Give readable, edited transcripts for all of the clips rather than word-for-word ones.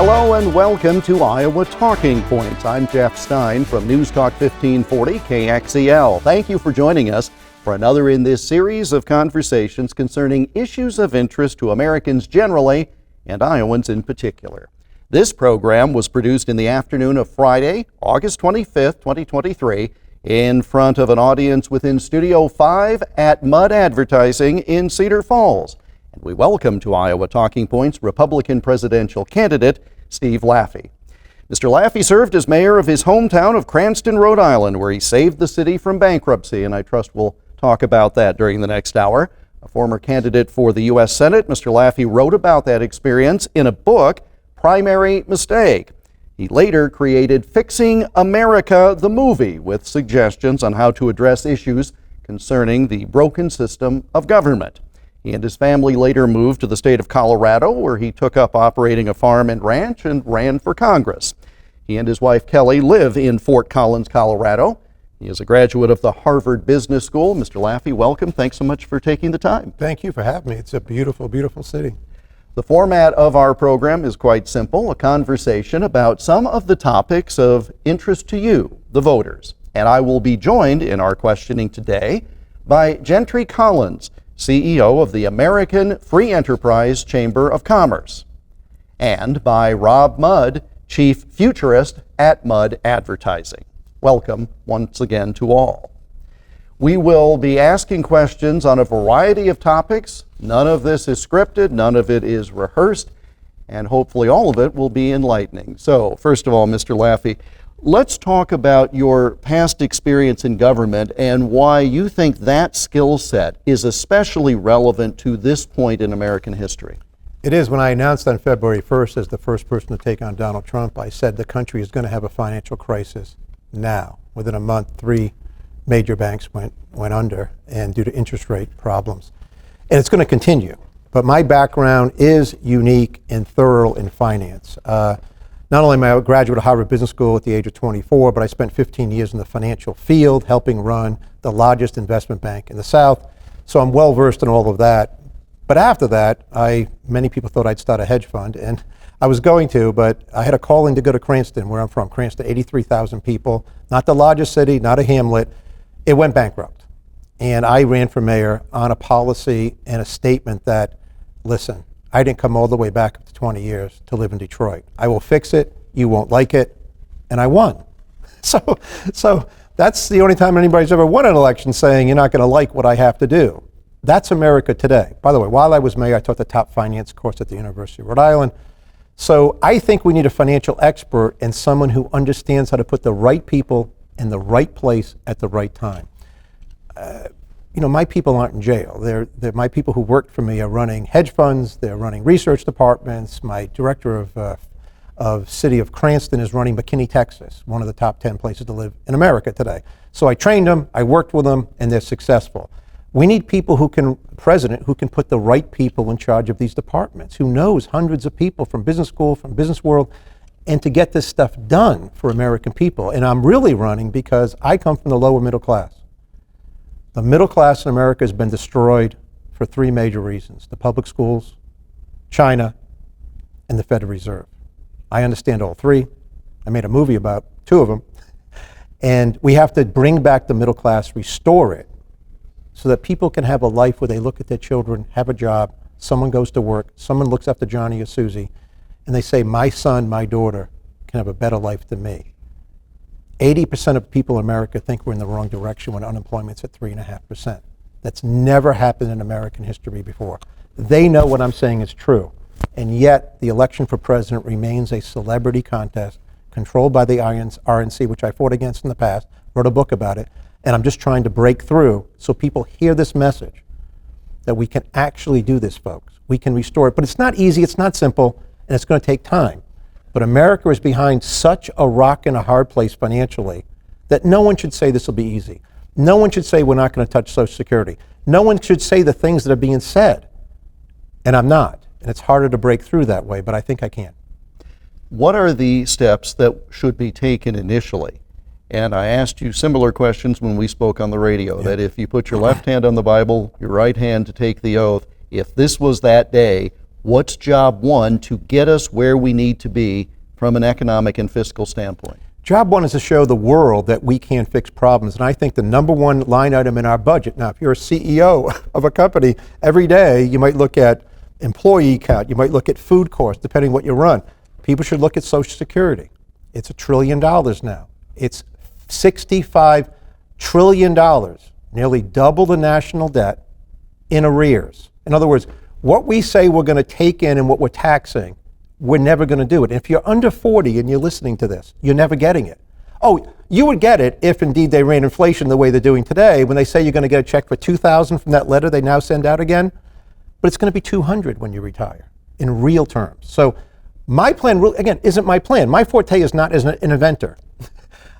Hello and welcome to Iowa Talking Points. I'm Jeff Stein from News Talk 1540 KXEL. Thank you for joining us for another in this series of conversations concerning issues of interest to Americans generally and Iowans in particular. This program was produced in the afternoon of Friday, August 25th, 2023, in front of an audience within Studio 5 at Mudd Advertising in Cedar Falls. And we welcome to Iowa Talking Points Republican presidential candidate Steve Laffey. Mr. Laffey served as mayor of his hometown of Cranston, Rhode Island, where he saved the city from bankruptcy, and I trust we'll talk about that during the next hour. A former candidate for the U.S. Senate, Mr. Laffey wrote about that experience in a book, Primary Mistake. He later created Fixing America, the movie, with suggestions on how to address issues concerning the broken system of government. He and his family later moved to the state of Colorado, where he took up operating a farm and ranch and ran for Congress. He and his wife Kelly live in Fort Collins, Colorado. He is a graduate of the Harvard Business School. Mr. Laffey, welcome. Thanks so much for taking the time. Thank you for having me. It's a beautiful, beautiful city. The format of our program is quite simple, a conversation about some of the topics of interest to you, the voters. And I will be joined in our questioning today by Gentry Collins, CEO of the American Free Enterprise Chamber of Commerce, and by Rob Mudd, Chief Futurist at Mudd Advertising. Welcome once again to all. We will be asking questions on a variety of topics. None of this is scripted, none of it is rehearsed, and hopefully all of it will be enlightening. So, first of all, Mr. Laffey, let's talk about your past experience in government and why you think that skill set is especially relevant to this point in American history. It is. When I announced on February 1st as the first person to take on Donald Trump, I said the country is going to have a financial crisis now. Within a month, 3 major banks went under, and due to interest rate problems. And it's going to continue. But my background is unique and thorough in finance. Not only am I a graduate of Harvard Business School at the age of 24, but I spent 15 years in the financial field helping run the largest investment bank in the South. So I'm well versed in all of that. But after that, many people thought I'd start a hedge fund, and I was going to, but I had a calling to go to Cranston, where I'm from. Cranston, 83,000 people, not the largest city, not a hamlet. It went bankrupt. And I ran for mayor on a policy and a statement that, listen, I didn't come all the way back up to 20 years to live in Detroit. I will fix it, you won't like it, and I won. So that's the only time anybody's ever won an election, saying you're not going to like what I have to do. That's America today. By the way, while I was mayor, I taught the top finance course at the University of Rhode Island. So I think we need a financial expert and someone who understands how to put the right people in the right place at the right time. My people aren't in jail. They're my people who worked for me are running hedge funds. They're running research departments. My director of City of Cranston is running McKinney, Texas, one of the top 10 places to live in America today. So I trained them, I worked with them, and they're successful. We need people who can put the right people in charge of these departments, who knows hundreds of people from business school, from business world, and to get this stuff done for American people. And I'm really running because I come from the lower middle class. The middle class in America has been destroyed for 3 major reasons: the public schools, China, and the Federal Reserve. I understand all 3. I made a movie about 2 of them. And we have to bring back the middle class, restore it, so that people can have a life where they look at their children, have a job, someone goes to work, someone looks after Johnny or Susie, and they say, my son, my daughter can have a better life than me. 80% of people in America think we're in the wrong direction when unemployment's at 3.5%. That's never happened in American history before. They know what I'm saying is true. And yet the election for president remains a celebrity contest controlled by the RNC, which I fought against in the past, wrote a book about it. And I'm just trying to break through so people hear this message that we can actually do this, folks. We can restore it. But it's not easy, it's not simple, and it's going to take time. But America is behind such a rock and a hard place financially that no one should say this will be easy. No one should say we're not going to touch Social Security. No one should say the things that are being said. And I'm not. And it's harder to break through that way, but I think I can. What are the steps that should be taken initially? And I asked you similar questions when we spoke on the radio, that if you put your left hand on the Bible, your right hand to take the oath, if this was that day, What's job one to get us where we need to be from an economic and fiscal standpoint? Job one is to show the world that we can fix problems. And I think the number one line item in our budget, now if you're a CEO of a company, every day you might look at employee count, you might look at food costs, depending what you run. People should look at Social Security. It's $1 trillion now. It's $65 trillion, nearly double the national debt in arrears. In other words, what we say we're going to take in and what we're taxing, we're never going to do it. And if you're under 40 and you're listening to this, you're never getting it. Oh, you would get it if indeed they ran inflation the way they're doing today, when they say you're going to get a check for $2,000 from that letter they now send out again, but it's going to be $200 when you retire in real terms. So my plan, again, isn't my plan. My forte is not as an inventor.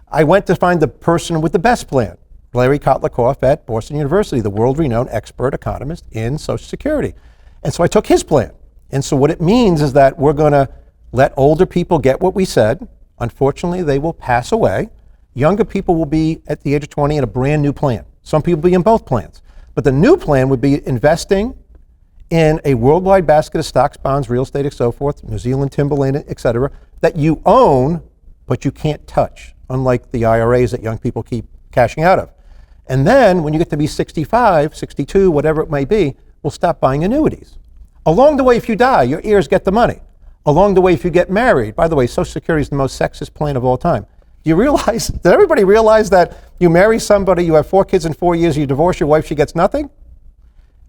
I went to find the person with the best plan, Larry Kotlakoff at Boston University, the world-renowned expert economist in Social Security. And so I took his plan. And so what it means is that we're going to let older people get what we said. Unfortunately, they will pass away. Younger people will be at the age of 20 in a brand new plan. Some people will be in both plans. But the new plan would be investing in a worldwide basket of stocks, bonds, real estate, and so forth, New Zealand, timberland, et cetera, that you own, but you can't touch, unlike the IRAs that young people keep cashing out of. And then when you get to be 65, 62, whatever it may be, we'll stop buying annuities. Along the way, if you die, your heirs get the money. Along the way, if you get married, by the way, Social Security is the most sexist plan of all time. Do you realize, did everybody realize that you marry somebody, you have 4 kids in 4 years, you divorce your wife, she gets nothing?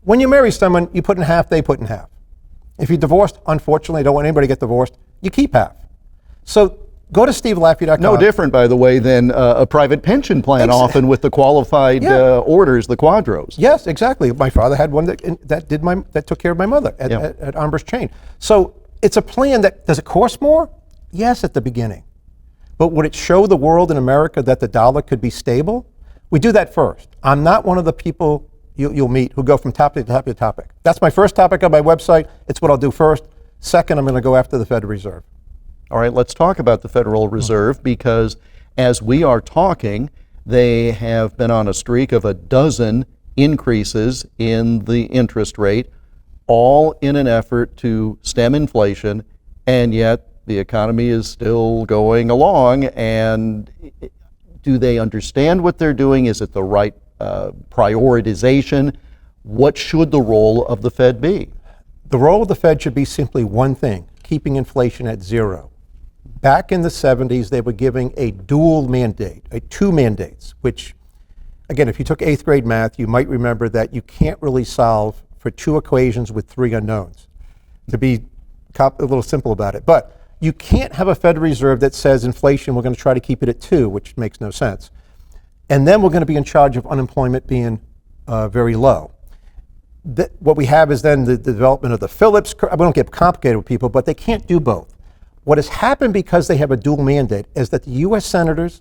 When you marry someone, you put in half, they put in half. If you're divorced, unfortunately, I don't want anybody to get divorced, you keep half. So go to SteveLaffey.com. No different, by the way, than a private pension plan, often with the qualified orders, the quadros. Yes, exactly. My father had one that took care of my mother at Armbrust Chain. So it's a plan that, does it cost more? Yes, at the beginning. But would it show the world in America that the dollar could be stable? We do that first. I'm not one of the people you'll meet who go from topic to topic to topic. That's my first topic on my website. It's what I'll do first. Second, I'm going to go after the Federal Reserve. All right, let's talk about the Federal Reserve, because as we are talking, they have been on a streak of 12 increases in the interest rate, all in an effort to stem inflation, and yet the economy is still going along. And do they understand what they're doing? Is it the right prioritization? What should the role of the Fed be? The role of the Fed should be simply one thing: keeping inflation at zero. Back in the 70s, they were giving a dual mandate, two mandates, which, again, if you took 8th grade math, you might remember that you can't really solve for 2 equations with 3 unknowns, to be a little simple about it. But you can't have a Federal Reserve that says inflation, we're going to try to keep it at 2, which makes no sense. And then we're going to be in charge of unemployment being very low. What we have is then the development of the Phillips curve. I won't get complicated with people, but they can't do both. What has happened, because they have a dual mandate, is that the U.S. senators,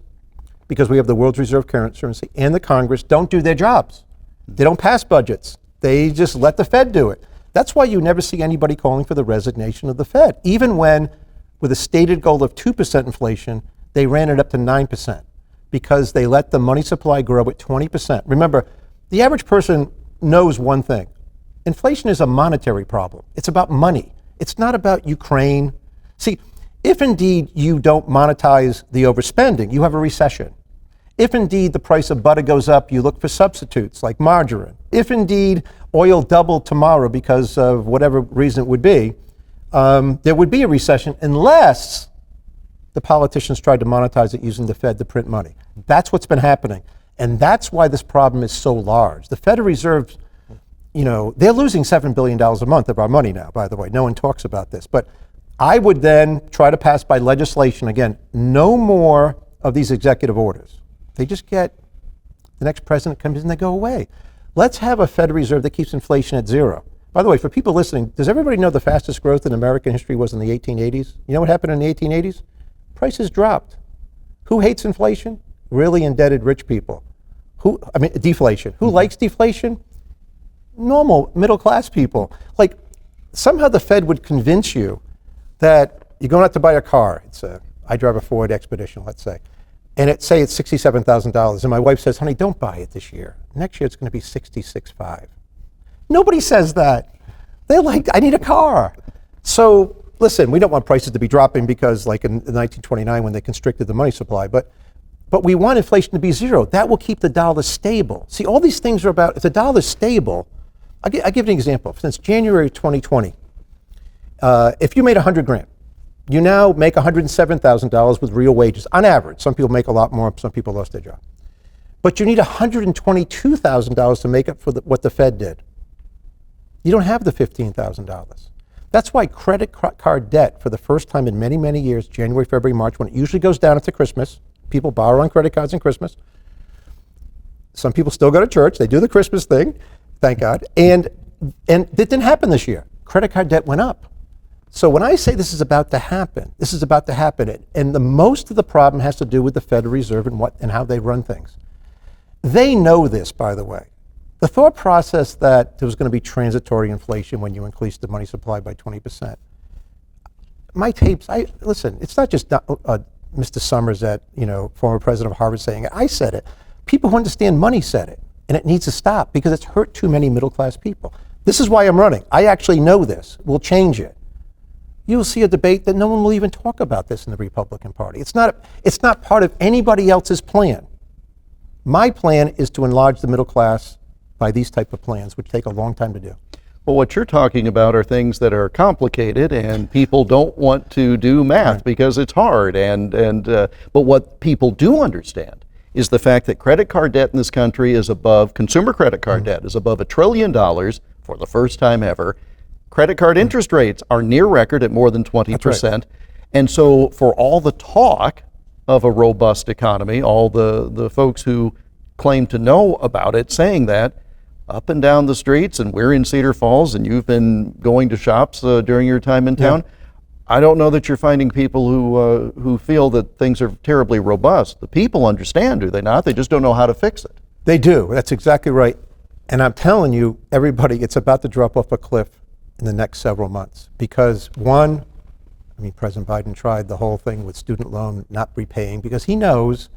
because we have the world's reserve currency, and the Congress don't do their jobs. They don't pass budgets. They just let the Fed do it. That's why you never see anybody calling for the resignation of the Fed. Even when, with a stated goal of 2% inflation, they ran it up to 9%, because they let the money supply grow at 20%. Remember, the average person knows one thing. Inflation is a monetary problem. It's about money. It's not about Ukraine. See, if indeed you don't monetize the overspending, you have a recession. If indeed the price of butter goes up, you look for substitutes like margarine. If indeed oil doubled tomorrow because of whatever reason it would be, there would be a recession unless the politicians tried to monetize it using the Fed to print money. That's what's been happening. And that's why this problem is so large. The Federal Reserve, they're losing $7 billion a month of our money now, by the way. No one talks about this. But I would then try to pass by legislation, again, no more of these executive orders. They just get, the next president comes in, they go away. Let's have a Federal Reserve that keeps inflation at 0. By the way, for people listening, does everybody know the fastest growth in American history was in the 1880s? You know what happened in the 1880s? Prices dropped. Who hates inflation? Really indebted rich people. Deflation. Who likes deflation? Normal, middle-class people. Like, somehow the Fed would convince you that you're going out to buy a car. I drive a Ford Expedition, let's say, and it's $67,000, and my wife says, honey, don't buy it this year. Next year it's going to be $66,500. Nobody says that. They're like, I need a car. So listen, we don't want prices to be dropping because like in 1929 when they constricted the money supply, but we want inflation to be zero. That will keep the dollar stable. See, all these things are about, if the dollar's stable, I'll give you an example. Since January 2020, if you made 100 grand, you now make $107,000 with real wages on average. Some people make a lot more, some people lost their job. But you need $122,000 to make up for what the Fed did. You don't have the $15,000. That's why credit card debt, for the first time in many, many years, January, February, March, when it usually goes down after Christmas, people borrow on credit cards in Christmas. Some people still go to church. They do the Christmas thing, thank God. And it didn't happen this year. Credit card debt went up. So when I say this is about to happen, this is about to happen. And most of the problem has to do with the Federal Reserve and how they run things. They know this, by the way. The thought process that there was going to be transitory inflation when you increased the money supply by 20%. My tapes, listen, it's not just Mr. Summers, former president of Harvard, saying it. I said it. People who understand money said it. And it needs to stop because it's hurt too many middle-class people. This is why I'm running. I actually know this. We'll change it. You'll see a debate that no one will even talk about this in the Republican Party. It's not part of anybody else's plan. My plan is to enlarge the middle class by these type of plans, which take a long time to do. Well, what you're talking about are things that are complicated, and people don't want to do math because it's hard. But what people do understand is the fact that credit card debt in this country is above, consumer credit card debt is above $1 trillion for the first time ever. Credit card interest rates are near record at more than 20%. Right. And so for all the talk of a robust economy, all the folks who claim to know about it saying that, up and down the streets, and we're in Cedar Falls, and you've been going to shops during your time in town, I don't know that you're finding people who feel that things are terribly robust. The people understand, do they not? They just don't know how to fix it. They do. That's exactly right. And I'm telling you, everybody, it's about to drop off a cliff in the next several months. Because one, President Biden tried the whole thing with student loan not repaying because he knows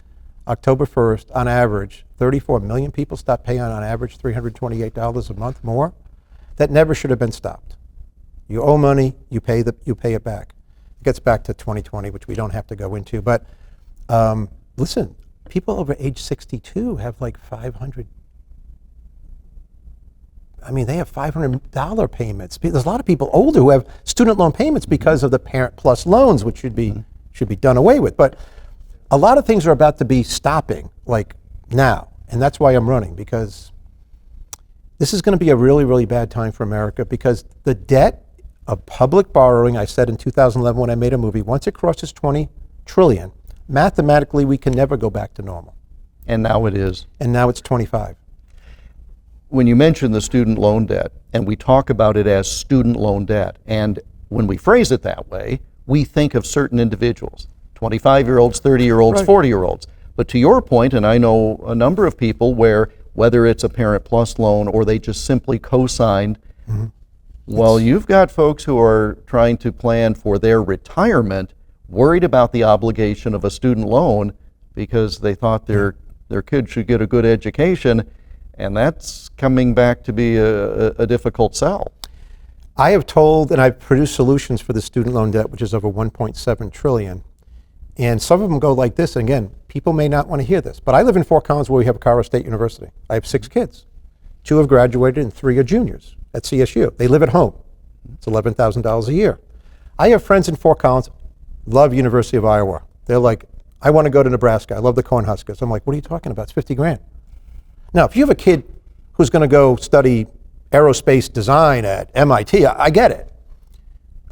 October 1st, on average, 34 million people stop paying on average $328 a month more. That never should have been stopped. You owe money, you pay it back. It gets back to 2020, which we don't have to go into. But listen, people over age 62 have like they have $500 payments. There's a lot of people older who have student loan payments because of the Parent Plus loans, which should be done away with. But a lot of things are about to be stopping, like now. And that's why I'm running, because this is going to be a really, really bad time for America, because the debt of public borrowing, I said in 2011 when I made a movie, once it crosses 20 trillion, mathematically we can never go back to normal. And now it is. And now it's 25. When you mention the student loan debt, and we talk about it as student loan debt, and when we phrase it that way, we think of certain individuals, 25-year-olds, 30-year-olds, right. 40-year-olds. But to your point, and I know a number of people where whether it's a Parent Plus loan or they just simply co-signed, well, you've got folks who are trying to plan for their retirement, worried about the obligation of a student loan because they thought their kid should get a good education, and that's coming back to be a difficult sell. I have told, and I've produced solutions for the student loan debt, which is over 1.7 trillion. And some of them go like this, and again, people may not want to hear this, but I live in Fort Collins where we have Colorado State University. I have 6 kids. 2 have graduated and 3 are juniors at CSU. They live at home. It's $11,000 a year. I have friends in Fort Collins, love University of Iowa. They're like, I want to go to Nebraska. I love the Cornhuskers. I'm like, what are you talking about? It's 50 grand. Now, if you have a kid who's going to go study aerospace design at MIT, I get it.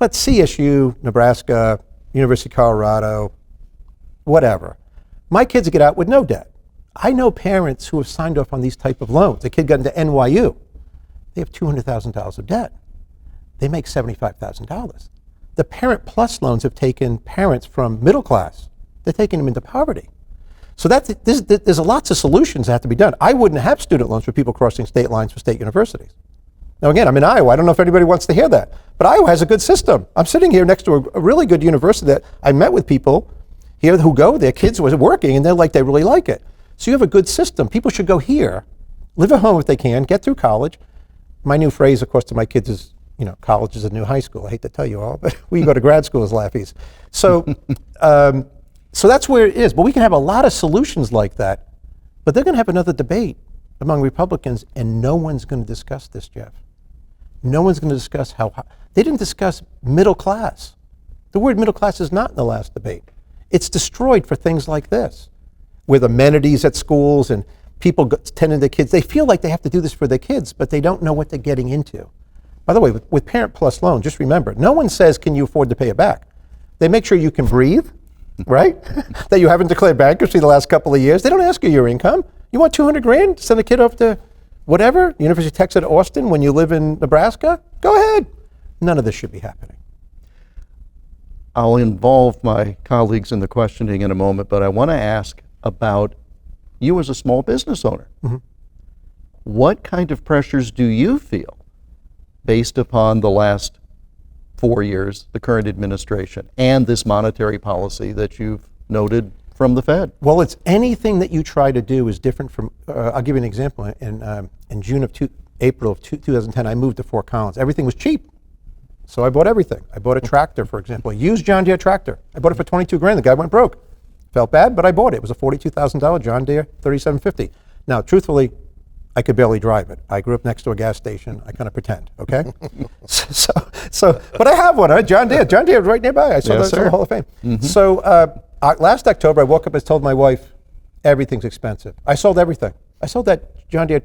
But CSU, Nebraska, University of Colorado, whatever. My kids get out with no debt. I know parents who have signed off on these type of loans. A kid got into NYU. They have $200,000 of debt. They make $75,000. The Parent Plus loans have taken parents from middle class. They're taking them into poverty. So there's lots of solutions that have to be done. I wouldn't have student loans for people crossing state lines for state universities. Now again, I'm in Iowa. I don't know if anybody wants to hear that. But Iowa has a good system. I'm sitting here next to a really good university that I met with people here who go there, kids who are working, and they're like, they really like it. So you have a good system. People should go here, live at home if they can, get through college. My new phrase, of course, to my kids is, college is a new high school. I hate to tell you all, but we go to grad school as Laffeys. So, so that's where it is. But we can have a lot of solutions like that. But they're going to have another debate among Republicans, and no one's going to discuss this, Jeff. No one's going to discuss they didn't discuss middle class. The word middle class is not in the last debate. It's destroyed for things like this, with amenities at schools and people tending their kids. They feel like they have to do this for their kids, but they don't know what they're getting into. By the way, with Parent Plus loan, just remember, no one says, can you afford to pay it back? They make sure you can breathe, right? That you haven't declared bankruptcy the last couple of years. They don't ask you your income. You want 200 grand to send a kid off to whatever, University of Texas at Austin when you live in Nebraska? Go ahead. None of this should be happening. I'll involve my colleagues in the questioning in a moment, but I want to ask about you as a small business owner. Mm-hmm. What kind of pressures do you feel based upon the last 4 years, the current administration, and this monetary policy that you've noted from the Fed? Well, it's anything that you try to do is different from, I'll give you an example. In April of 2010, I moved to Fort Collins. Everything was cheap. So I bought everything. I bought a tractor, for example, a used John Deere tractor. I bought it for 22 grand. The guy went broke. Felt bad, but I bought it. It was a $42,000 John Deere 3750. Now, truthfully, I could barely drive it. I grew up next to a gas station. I kind of pretend, okay? But I have one, John Deere right nearby. I saw Yes, the sir. Hall of Fame. Mm-hmm. So last October, I woke up and told my wife, everything's expensive. I sold everything. I sold that John Deere.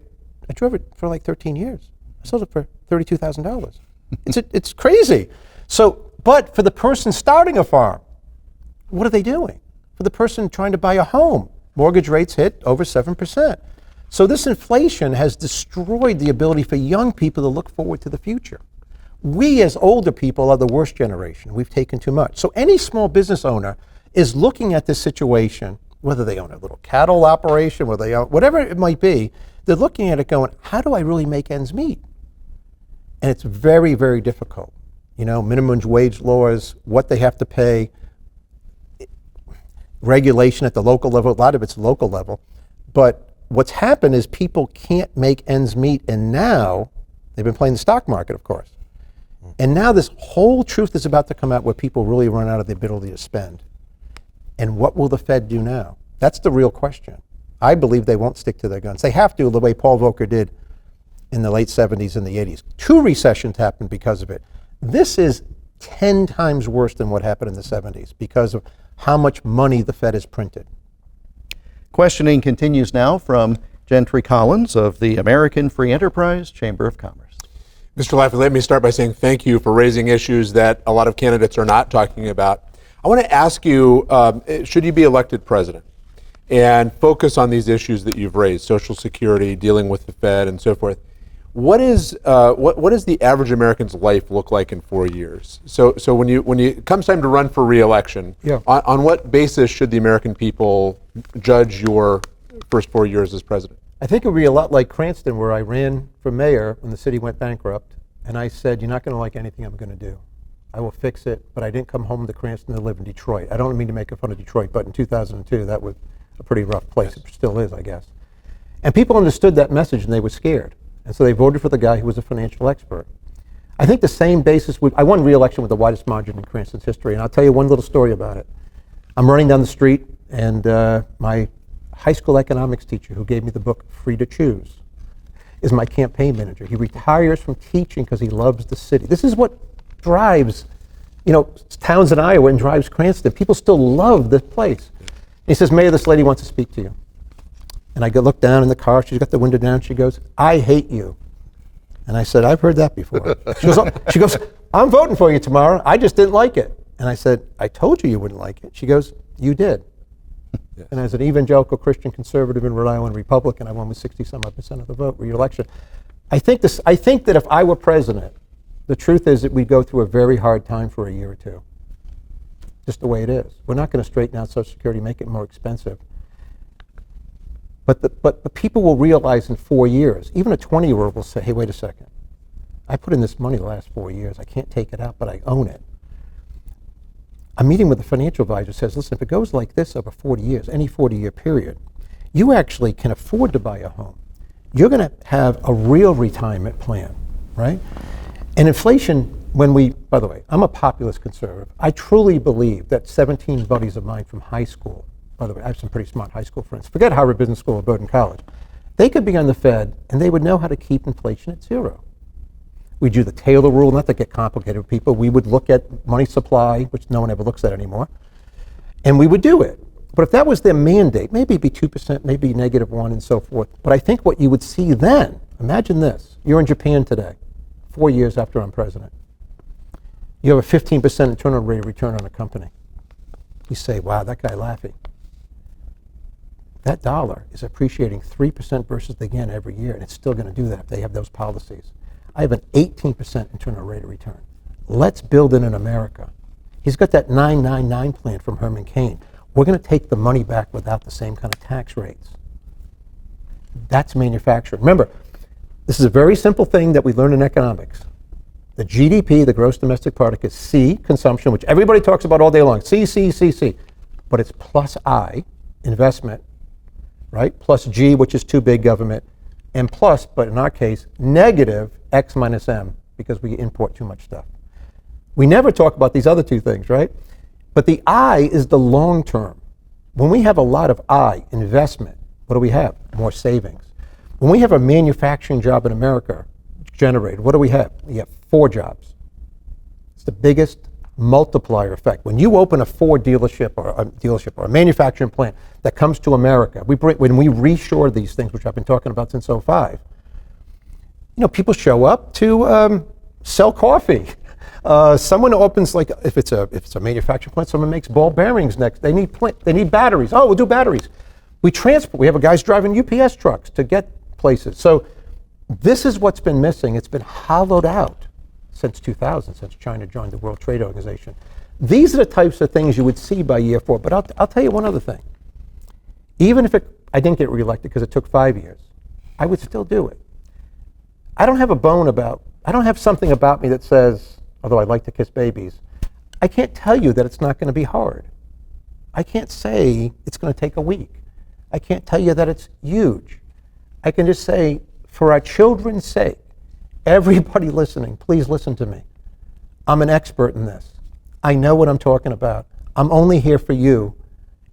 I drove it for like 13 years. I sold it for $32,000. It's crazy. So, but for the person starting a farm, what are they doing? For the person trying to buy a home, mortgage rates hit over 7%. So this inflation has destroyed the ability for young people to look forward to the future. We as older people are the worst generation. We've taken too much. So any small business owner is looking at this situation, whether they own a little cattle operation, whether they own, whatever it might be, they're looking at it going, how do I really make ends meet? And it's very, very difficult. Minimum wage laws, what they have to pay, regulation at the local level, a lot of it's local level. But what's happened is people can't make ends meet, and now, they've been playing the stock market, of course. And now this whole truth is about to come out where people really run out of the ability to spend. And what will the Fed do now? That's the real question. I believe they won't stick to their guns. They have to, the way Paul Volcker did in the late 70s and the 80s. 2 recessions happened because of it. This is 10 times worse than what happened in the 70s because of how much money the Fed has printed. Questioning continues now from Gentry Collins of the American Free Enterprise Chamber of Commerce. Mr. Laffey, let me start by saying thank you for raising issues that a lot of candidates are not talking about. I want to ask you, should you be elected president and focus on these issues that you've raised, Social Security, dealing with the Fed, and so forth, what does the average American's life look like in 4 years? So when it comes time to run for re-election, yeah. on what basis should the American people judge your first 4 years as president? I think it would be a lot like Cranston, where I ran for mayor when the city went bankrupt, and I said, you're not going to like anything I'm going to do. I will fix it, but I didn't come home to Cranston to live in Detroit. I don't mean to make fun of Detroit, but in 2002, that was a pretty rough place. Yes. It still is, I guess. And people understood that message, and they were scared. And so they voted for the guy who was a financial expert. I think the same basis, I won re-election with the widest margin in Cranston's history, and I'll tell you one little story about it. I'm running down the street, and my high school economics teacher, who gave me the book Free to Choose, is my campaign manager. He retires from teaching because he loves the city. This is what drives, towns in Iowa and drives Cranston. People still love this place. And he says, Mayor, this lady wants to speak to you. And I look down in the car, she's got the window down, she goes, I hate you. And I said, I've heard that before. She goes, I'm voting for you tomorrow, I just didn't like it. And I said, I told you you wouldn't like it. She goes, you did. Yes. And as an evangelical Christian conservative in Rhode Island Republican, I won with 60-some-odd% of the vote re-election. I think that if I were president, the truth is that we'd go through a very hard time for a year or two. Just the way it is. We're not going to straighten out Social Security, make it more expensive. But the people will realize in 4 years, even a 20-year-old will say, hey, wait a second. I put in this money the last 4 years. I can't take it out, but I own it. A meeting with a financial advisor says, listen, if it goes like this over 40 years, any 40-year period, you actually can afford to buy a home. You're going to have a real retirement plan, right? And inflation, by the way, I'm a populist conservative. I truly believe that 17 buddies of mine from high school, by the way, I have some pretty smart high school friends, forget Harvard Business School or Bowdoin College, they could be on the Fed and they would know how to keep inflation at zero. We do the Taylor rule, not to get complicated with people. We would look at money supply, which no one ever looks at anymore, and we would do it. But if that was their mandate, maybe it'd be 2%, maybe -1 and so forth. But I think what you would see then, imagine this, you're in Japan today, 4 years after I'm president. You have a 15% internal rate of return on a company. You say, wow, that guy Laffey. That dollar is appreciating 3% versus the yen every year, and it's still going to do that if they have those policies. I have an 18% internal rate of return. Let's build it in America. He's got that 999 plan from Herman Cain. We're going to take the money back without the same kind of tax rates. That's manufacturing. Remember, this is a very simple thing that we learn in economics. The GDP, the gross domestic product, is C, consumption, which everybody talks about all day long. C. But it's plus I, investment, right? Plus G, which is too big, government. And plus, but in our case, negative X minus M, because we import too much stuff. We never talk about these other two things, right? But the I is the long term. When we have a lot of I, investment, what do we have? More savings. When we have a manufacturing job in America generated, what do we have? We have 4 jobs. It's the biggest multiplier effect. When you open a Ford dealership or a manufacturing plant that comes to America, when we reshore these things, which I've been talking about since '05, people show up to sell coffee. Someone opens, like if it's a manufacturing plant, someone makes ball bearings next. They need batteries. Oh, we'll do batteries. We transport. We have guys driving UPS trucks to get places. So this is what's been missing. It's been hollowed out since 2000, since China joined the World Trade Organization. These are the types of things you would see by year 4. But I'll tell you one other thing. Even if I didn't get reelected because it took 5 years, I would still do it. I don't have something about me that says, although I like to kiss babies, I can't tell you that it's not going to be hard. I can't say it's going to take a week. I can't tell you that it's huge. I can just say, for our children's sake, everybody listening, please listen to me. I'm an expert in this. I know what I'm talking about. I'm only here for you.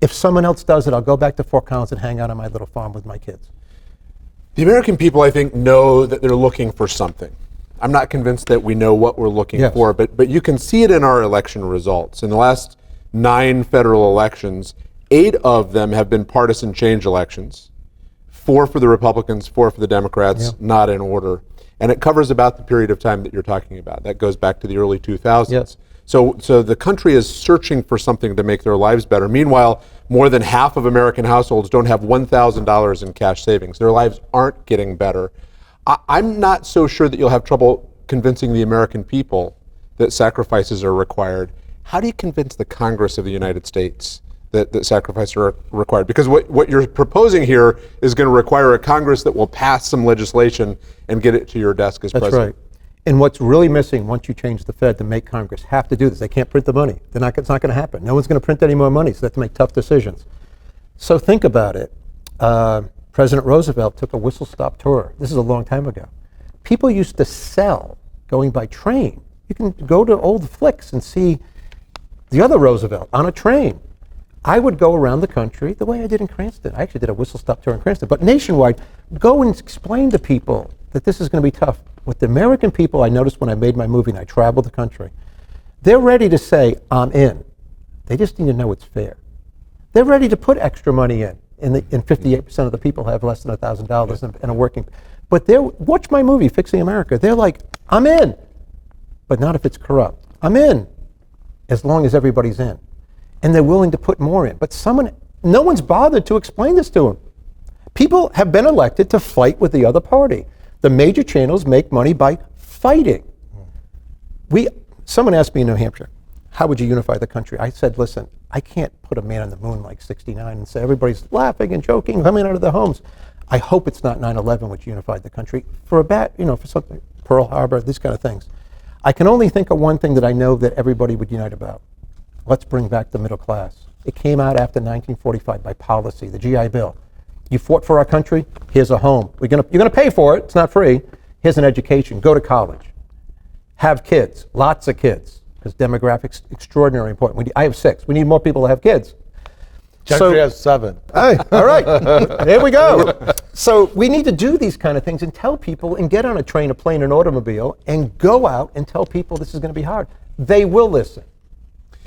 If someone else does it, I'll go back to Fort Collins and hang out on my little farm with my kids. The American people, I think, know that they're looking for something. I'm not convinced that we know what we're looking for, but you can see it in our election results. In the last 9 federal elections, 8 of them have been partisan change elections. 4 for the Republicans, 4 for the Democrats, not in order. And it covers about the period of time that you're talking about. That goes back to the early 2000s. Yes. So the country is searching for something to make their lives better. Meanwhile, more than half of American households don't have $1,000 in cash savings. Their lives aren't getting better. I'm not so sure that you'll have trouble convincing the American people that sacrifices are required. How do you convince the Congress of the United States that sacrifices are required? Because what you're proposing here is going to require a Congress that will pass some legislation and get it to your desk as president. That's right. And what's really missing once you change the Fed to make Congress have to do this, they can't print the money. It's not going to happen. No one's going to print any more money, so they have to make tough decisions. So think about it. President Roosevelt took a whistle-stop tour. This is a long time ago. People used to sell going by train. You can go to old flicks and see the other Roosevelt on a train. I would go around the country the way I did in Cranston. I actually did a whistle-stop tour in Cranston, but nationwide, go and explain to people that this is going to be tough. With the American people, I noticed when I made my movie and I traveled the country, they're ready to say, I'm in. They just need to know it's fair. They're ready to put extra money in. And 58% of the people have less than $1,000 in a working. But watch my movie, Fixing America. They're like, I'm in. But not if it's corrupt. I'm in, as long as everybody's in. And they're willing to put more in. But no one's bothered to explain this to them. People have been elected to fight with the other party. The major channels make money by fighting. Someone asked me in New Hampshire, how would you unify the country? I said, listen, I can't put a man on the moon like 69 and say everybody's laughing and joking, coming out of their homes. I hope it's not 9/11 which unified the country. For something, Pearl Harbor, these kind of things. I can only think of one thing that I know that everybody would unite about. Let's bring back the middle class. It came out after 1945 by policy, the GI Bill. You fought for our country, here's a home. You're gonna pay for it, it's not free. Here's an education, go to college. have kids, lots of kids, because demographics extraordinarily important. I have 6. We need more people to have kids. Gentry has 7. Hey, all right, there we go. So we need to do these kind of things and tell people and get on a train, a plane, an automobile, and go out and tell people this is going to be hard. They will listen.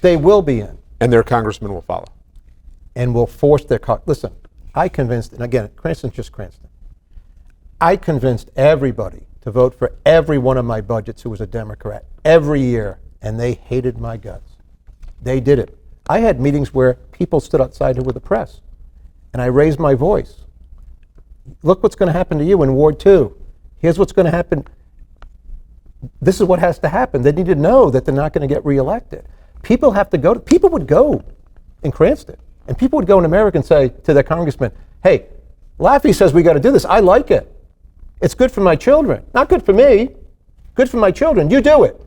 They will be in. And their congressman will follow. And will force their listen, I convinced, and again, Cranston's just Cranston. I convinced everybody to vote for every one of my budgets who was a Democrat every year, and they hated my guts. They did it. I had meetings where people stood outside here with the press, and I raised my voice. Look what's going to happen to you in Ward 2. Here's what's going to happen. This is what has to happen. They need to know that they're not going to get reelected. People have to go. People would go in Cranston, and people would go in America and say to their congressman, hey, Laffey says we got to do this. I like it. It's good for my children. Not good for me. Good for my children. You do it.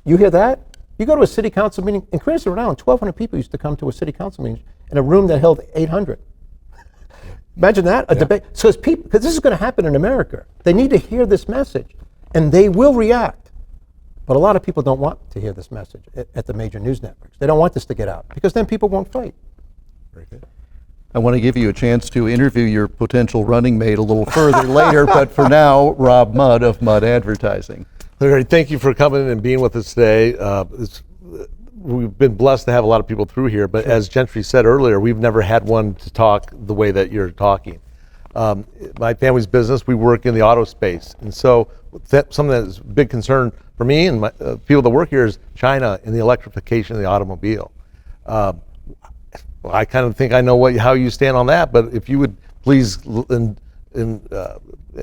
You hear that? You go to a city council meeting in Cranston, Rhode Island, 1,200 people used to come to a city council meeting in a room that held 800. Imagine that, a debate. So as people, because this is going to happen in America, they need to hear this message, and they will react. But a lot of people don't want to hear this message at the major news networks. They don't want this to get out, because then people won't fight. Very good. I want to give you a chance to interview your potential running mate a little further later, but for now, Rob Mudd of Mudd Advertising. Larry, thank you for coming and being with us today. We've been blessed to have a lot of people through here, but as Gentry said earlier, we've never had one to talk the way that you're talking. My family's business, we work in the auto space, and so something that is a big concern for me and people that work here is China and the electrification of the automobile. I kind of think I know how you stand on that, but if you would please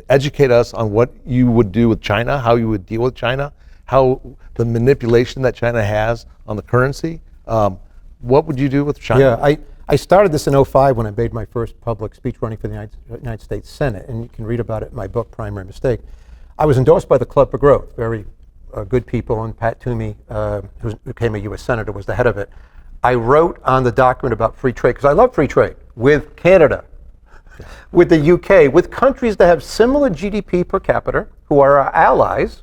educate us on what you would do with China, how you would deal with China, how the manipulation that China has on the currency. What would you do with China? Yeah, I started this in 2005 when I made my first public speech running for the United States Senate, and you can read about it in my book, Primary Mistake. I was endorsed by the Club for Growth, very good people, and Pat Toomey, who became a U.S. Senator, was the head of it. I wrote on the document about free trade, because I love free trade, with Canada, with the UK, with countries that have similar GDP per capita, who are our allies,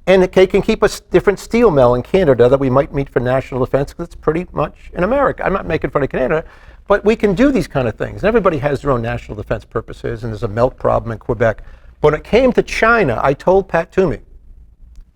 and they can keep a different steel mill in Canada that we might meet for national defense, because it's pretty much in America. I'm not making fun of Canada, but we can do these kind of things. And everybody has their own national defense purposes, and there's a melt problem in Quebec. When it came to China, I told Pat Toomey,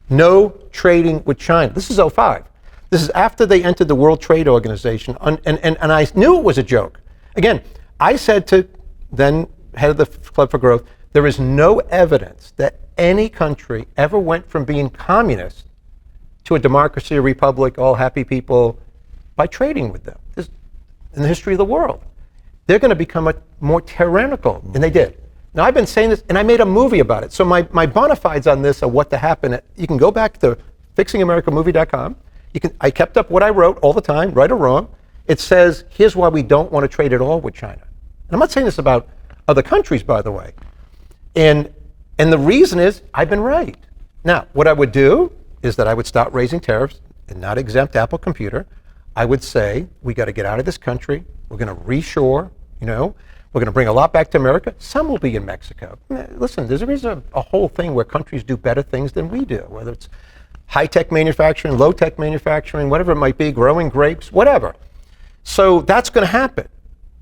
no trading with China. This is 2005. This is after they entered the World Trade Organization, and I knew it was a joke. Again, I said to then head of the Club for Growth, there is no evidence that any country ever went from being communist to a democracy, a republic, all happy people, by trading with them. This, in the history of the world. They're going to become more tyrannical, and they did. Now, I've been saying this, and I made a movie about it. So my bona fides on this are what to happen. You can go back to fixingamericamovie.com. I kept up what I wrote all the time, right or wrong. It says, here's why we don't want to trade at all with China. And I'm not saying this about other countries, by the way. And the reason is, I've been right. Now, what I would do is that I would stop raising tariffs and not exempt Apple Computer. I would say, we got to get out of this country. We're going to reshore, we're going to bring a lot back to America. Some will be in Mexico. Listen, there's a whole thing where countries do better things than we do, whether it's high-tech manufacturing, low-tech manufacturing, whatever it might be, growing grapes, whatever. So that's going to happen.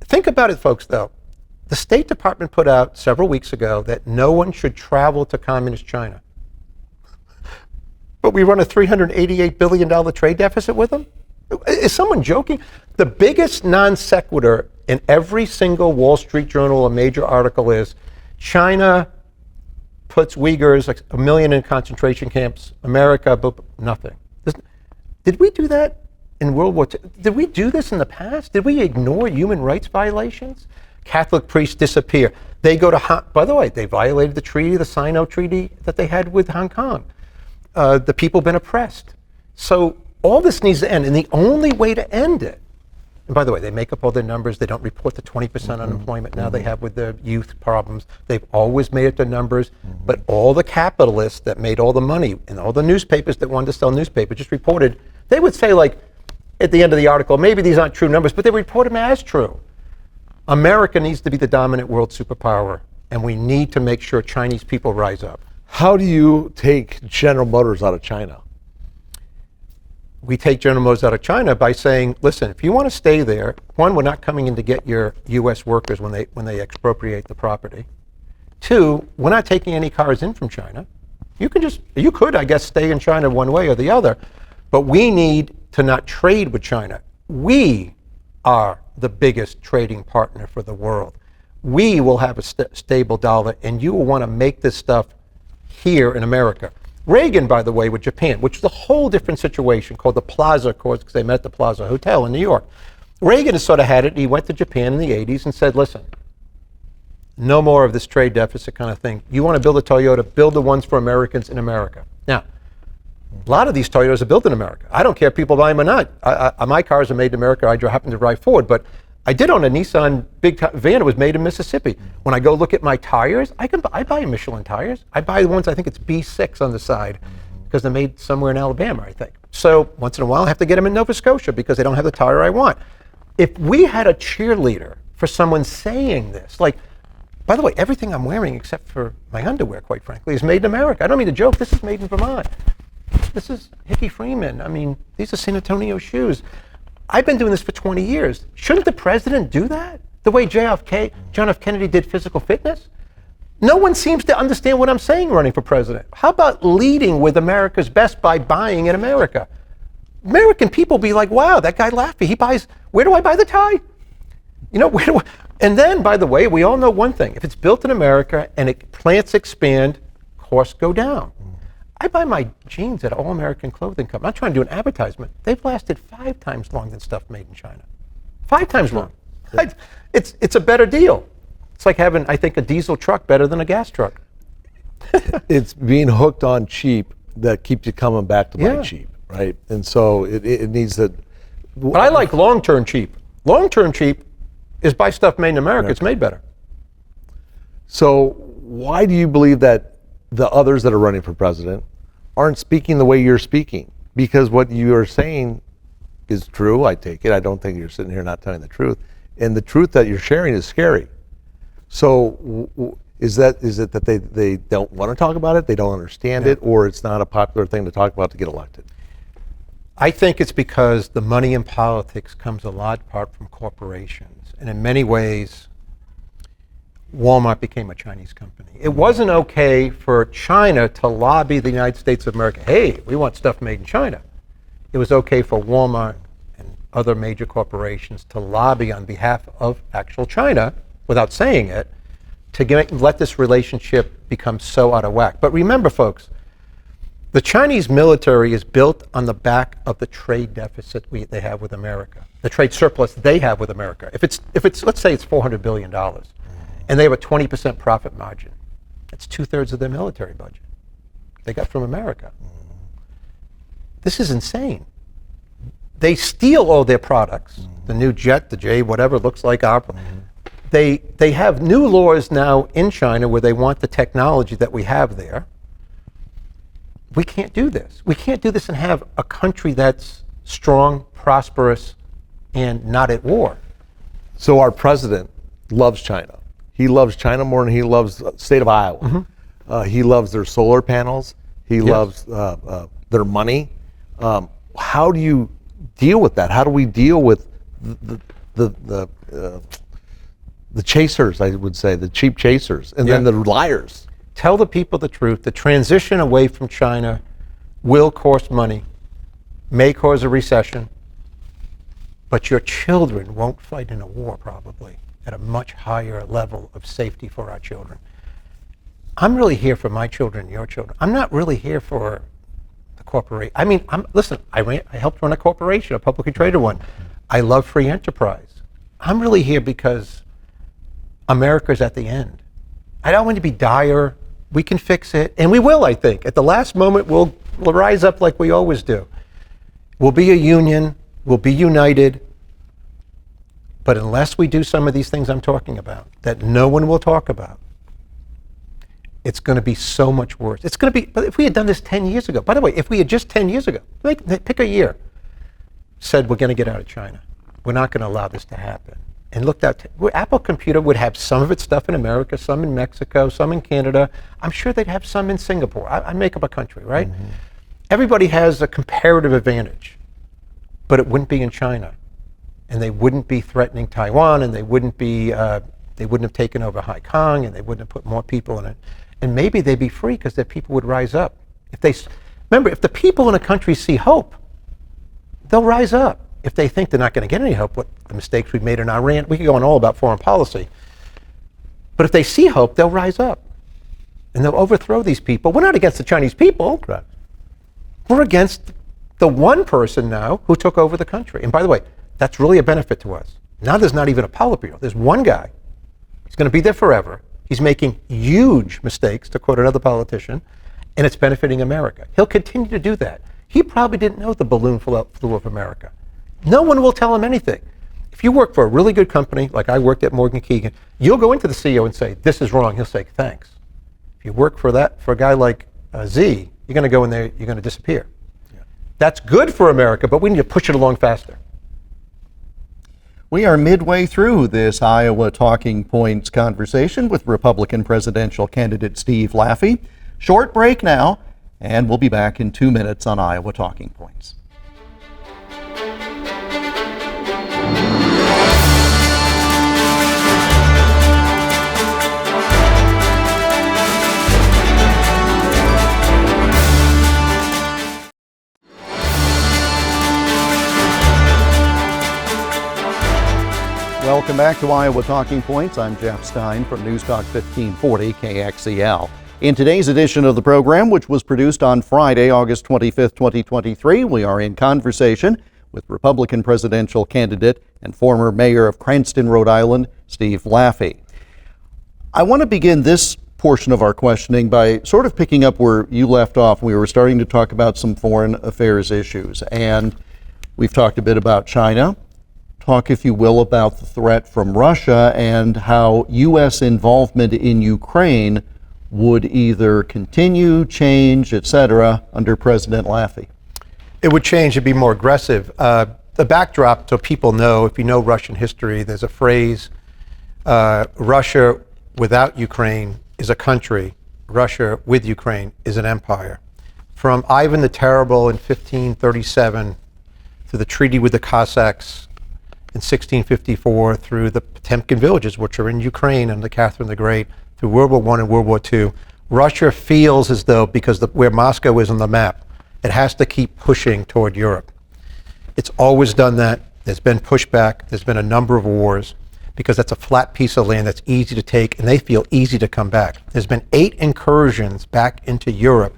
Think about it, folks, though. The State Department put out several weeks ago that no one should travel to communist China. But we run a $388 billion trade deficit with them? Is someone joking? The biggest non sequitur in every single Wall Street Journal or major article is China puts Uyghurs, like 1 million in concentration camps, America, but nothing. Did we do that in World War II? Did we do this in the past? Did we ignore human rights violations? Catholic priests disappear. They go to, by the way, they violated the treaty, the Sino Treaty that they had with Hong Kong. The people have been oppressed. So all this needs to end, and the only way to end it, and by the way, they make up all their numbers. They don't report the 20% unemployment now they have with their youth problems. They've always made up their numbers, but all the capitalists that made all the money and all the newspapers that wanted to sell newspapers just reported, they would say, like, at the end of the article, maybe these aren't true numbers, but they report them as true. America needs to be the dominant world superpower, and we need to make sure Chinese people rise up. How do you take General Motors out of China? We take General Motors out of China by saying, listen, if you want to stay there, one, we're not coming in to get your U.S. workers when they expropriate the property. Two, we're not taking any cars in from China. You could, I guess, stay in China one way or the other, but we need to not trade with China. We are the biggest trading partner for the world. We will have a stable dollar, and you will want to make this stuff here in America. Reagan, by the way, with Japan, which is a whole different situation called the Plaza Accords, because they met at the Plaza Hotel in New York. Reagan has sort of had it. He went to Japan in the 80s and said, listen, no more of this trade deficit kind of thing. You want to build a Toyota, build the ones for Americans in America. Now, a lot of these Toyotas are built in America. I don't care if people buy them or not. My cars are made in America. I happen to drive Ford, but I did own a Nissan big van. It was made in Mississippi. When I go look at my tires, I buy Michelin tires. I buy the ones, I think it's B6 on the side, because they're made somewhere in Alabama, I think. So once in a while, I have to get them in Nova Scotia because they don't have the tire I want. If we had a cheerleader for someone saying this, like, by the way, everything I'm wearing except for my underwear, quite frankly, is made in America. I don't mean to joke. This is made in Vermont. This is Hickey Freeman. I mean, these are San Antonio shoes. I've been doing this for 20 years. Shouldn't the president do that? The way John F. Kennedy did physical fitness? No one seems to understand what I'm saying running for president. How about leading with America's best by buying in America? American people be like, wow, that guy Laffey, he buys, where do I buy the tie? You know, where do I? And then, by the way, we all know one thing. If it's built in America and plants expand, costs go down. I buy my jeans at All American Clothing Company. I'm not trying to do an advertisement. They've lasted 5 times longer than stuff made in China. 5 times long. Yeah. It's a better deal. It's like having, I think, a diesel truck better than a gas truck. It's being hooked on cheap that keeps you coming back to buy cheap, right? And so it needs to. But I like long-term cheap. Long-term cheap is buy stuff made in America. It's made better. So why do you believe that the others that are running for president aren't speaking the way you're speaking? Because what you are saying is true, I take it. I don't think you're sitting here not telling the truth. And the truth that you're sharing is scary. So is it that they don't want to talk about it, they don't understand it, or it's not a popular thing to talk about to get elected? I think it's because the money in politics comes a lot part from corporations. And in many ways, Walmart became a Chinese company. It wasn't okay for China to lobby the United States of America. Hey, we want stuff made in China. It was okay for Walmart and other major corporations to lobby on behalf of actual China, without saying it, to let this relationship become so out of whack. But remember, folks, the Chinese military is built on the back of the trade deficit they have with America, the trade surplus they have with America. If it's let's say it's $400 billion, and they have a 20% profit margin, that's 2/3 of their military budget they got from America. This is insane. They steal all their products, the new jet, the J, whatever looks like our. They have new laws now in China where they want the technology that we have there. We can't do this. We can't do this and have a country that's strong, prosperous, and not at war. So our president loves China. He loves China more than he loves the state of Iowa. He loves their solar panels. He loves their money. How do you deal with that? How do we deal with the chasers, I would say, the cheap chasers, and then the liars? Tell the people the truth. The transition away from China will cost money, may cause a recession, but your children won't fight in a war probably at a much higher level of safety for our children. I'm really here for my children and your children. I'm not really here for the corporation. I mean, listen, I helped run a corporation, a publicly traded one. I love free enterprise. I'm really here because America's at the end. I don't want to be dire. We can fix it, and we will, I think. At the last moment, we'll rise up like we always do. We'll be a union. We'll be united. But unless we do some of these things I'm talking about, that no one will talk about, it's going to be so much worse. It's going to be, but if we had done this 10 years ago, by the way, if we had just 10 years ago, pick a year, said we're going to get out of China. We're not going to allow this to happen. and looked out, Apple Computer would have some of its stuff in America, some in Mexico, some in Canada. I'm sure they'd have some in Singapore. I make up a country, right? Mm-hmm. Everybody has a comparative advantage, but it wouldn't be in China. And they wouldn't be threatening Taiwan, and they wouldn't have taken over Hong Kong, and they wouldn't have put more people in it. And maybe they'd be free because their people would rise up. Remember, if the people in a country see hope, they'll rise up. If they think they're not going to get any hope, what the mistakes we've made in Iran, we could go on all about foreign policy. But if they see hope, they'll rise up. And they'll overthrow these people. We're not against the Chinese people. Correct. We're against the one person now who took over the country. And by the way, that's really a benefit to us. Now there's not even a Politburo. There's one guy. He's going to be there forever. He's making huge mistakes, to quote another politician, and it's benefiting America. He'll continue to do that. He probably didn't know the balloon flew over America. No one will tell him anything. If you work for a really good company, like I worked at Morgan Keegan, you'll go into the CEO and say, this is wrong. He'll say, thanks. If you work for a guy like Z, you're going to go in there, you're going to disappear. Yeah. That's good for America, but we need to push it along faster. We are midway through this Iowa Talking Points conversation with Republican presidential candidate Steve Laffey. Short break now, and we'll be back in 2 minutes on Iowa Talking Points. Welcome back to Iowa Talking Points. I'm Jeff Stein from News Talk 1540 KXEL. In today's edition of the program, which was produced on Friday, August 25th, 2023, we are in conversation with Republican presidential candidate and former mayor of Cranston, Rhode Island, Steve Laffey. I want to begin this portion of our questioning by sort of picking up where you left off. We were starting to talk about some foreign affairs issues, and we've talked a bit about China. Talk, if you will, about the threat from Russia and how U.S. involvement in Ukraine would either continue, change, etc., under President Laffey. It would change. It'd be more aggressive. The backdrop, so people know, if you know Russian history, there's a phrase, Russia without Ukraine is a country. Russia with Ukraine is an empire. From Ivan the Terrible in 1537 to the treaty with the Cossacks in 1654, through the Potemkin villages, which are in Ukraine under Catherine the Great, through World War I and World War II, Russia feels as though, because where Moscow is on the map, it has to keep pushing toward Europe. It's always done that. There's been pushback. There's been a number of wars, because that's a flat piece of land that's easy to take, and they feel easy to come back. There's been 8 incursions back into Europe.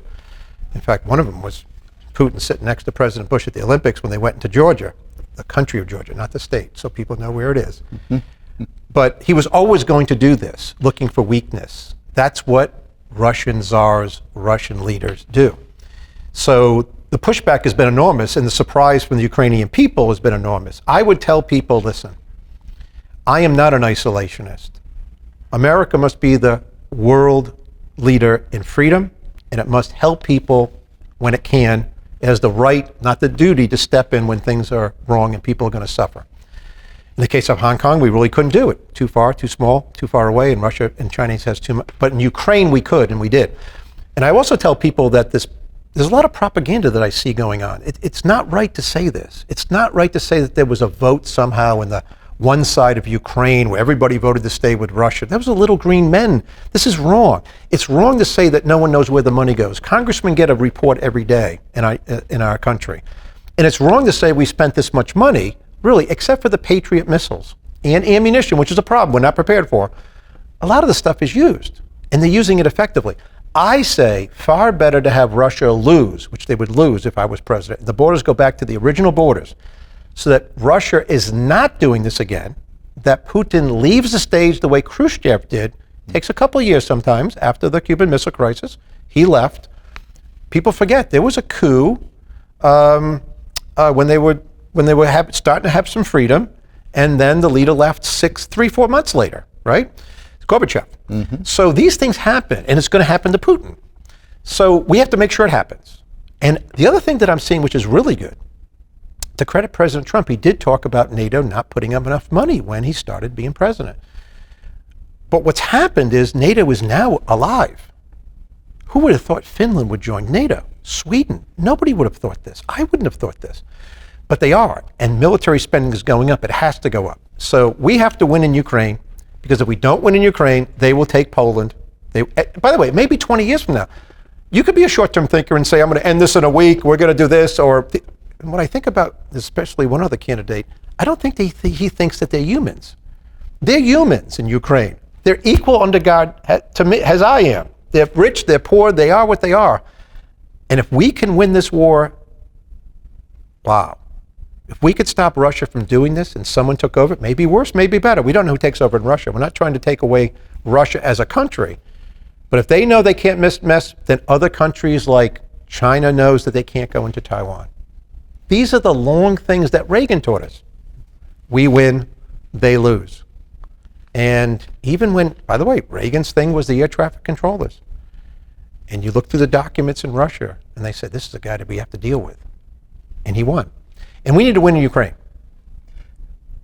In fact, one of them was Putin sitting next to President Bush at the Olympics when they went into Georgia. The country of Georgia, not the state, so people know where it is. Mm-hmm. But he was always going to do this, looking for weakness. That's what Russian czars, Russian leaders do. So the pushback has been enormous, and the surprise from the Ukrainian people has been enormous. I would tell people, listen, I am not an isolationist. America must be the world leader in freedom, and it must help people when it can. It has the right, not the duty, to step in when things are wrong and people are going to suffer. In the case of Hong Kong, we really couldn't do it. Too far, too small, too far away, and Russia and China has too much. But in Ukraine, we could, and we did. And I also tell people that there's a lot of propaganda that I see going on. It's not right to say this. It's not right to say that there was a vote somehow in the one side of Ukraine where everybody voted to stay with Russia. That was a little green men. This is wrong. It's wrong to say that no one knows where the money goes. Congressmen get a report every day in our country. And it's wrong to say we spent this much money, really, except for the Patriot missiles and ammunition, which is a problem we're not prepared for. A lot of the stuff is used, and they're using it effectively. I say far better to have Russia lose, which they would lose if I was president. The borders go back to the original borders, so that Russia is not doing this again, that Putin leaves the stage the way Khrushchev did. Takes a couple of years sometimes after the Cuban Missile Crisis. He left. People forget there was a coup when they were starting to have some freedom, and then the leader left 3-4 months later, right? Gorbachev. Mm-hmm. So these things happen, and it's going to happen to Putin. So we have to make sure it happens. And the other thing that I'm seeing, which is really good, to credit President Trump, he did talk about NATO not putting up enough money when he started being president. But what's happened is NATO is now alive. Who would have thought Finland would join NATO? Sweden? Nobody would have thought this. I wouldn't have thought this. But they are, and military spending is going up. It has to go up. So we have to win in Ukraine, because if we don't win in Ukraine, they will take Poland. By the way, maybe 20 years from now, you could be a short-term thinker and say, I'm going to end this in a week, we're going to do this, and what I think about, especially one other candidate, I don't think he thinks that they're humans. They're humans in Ukraine. They're equal under God to me as I am. They're rich, they're poor, they are what they are. And if we can win this war, wow. If we could stop Russia from doing this and someone took over, maybe worse, maybe better. We don't know who takes over in Russia. We're not trying to take away Russia as a country. But if they know they can't mess, then other countries like China knows that they can't go into Taiwan. These are the long things that Reagan taught us. We win, they lose. And even when, by the way, Reagan's thing was the air traffic controllers. And you look through the documents in Russia, and they said, this is a guy that we have to deal with. And he won. And we need to win in Ukraine.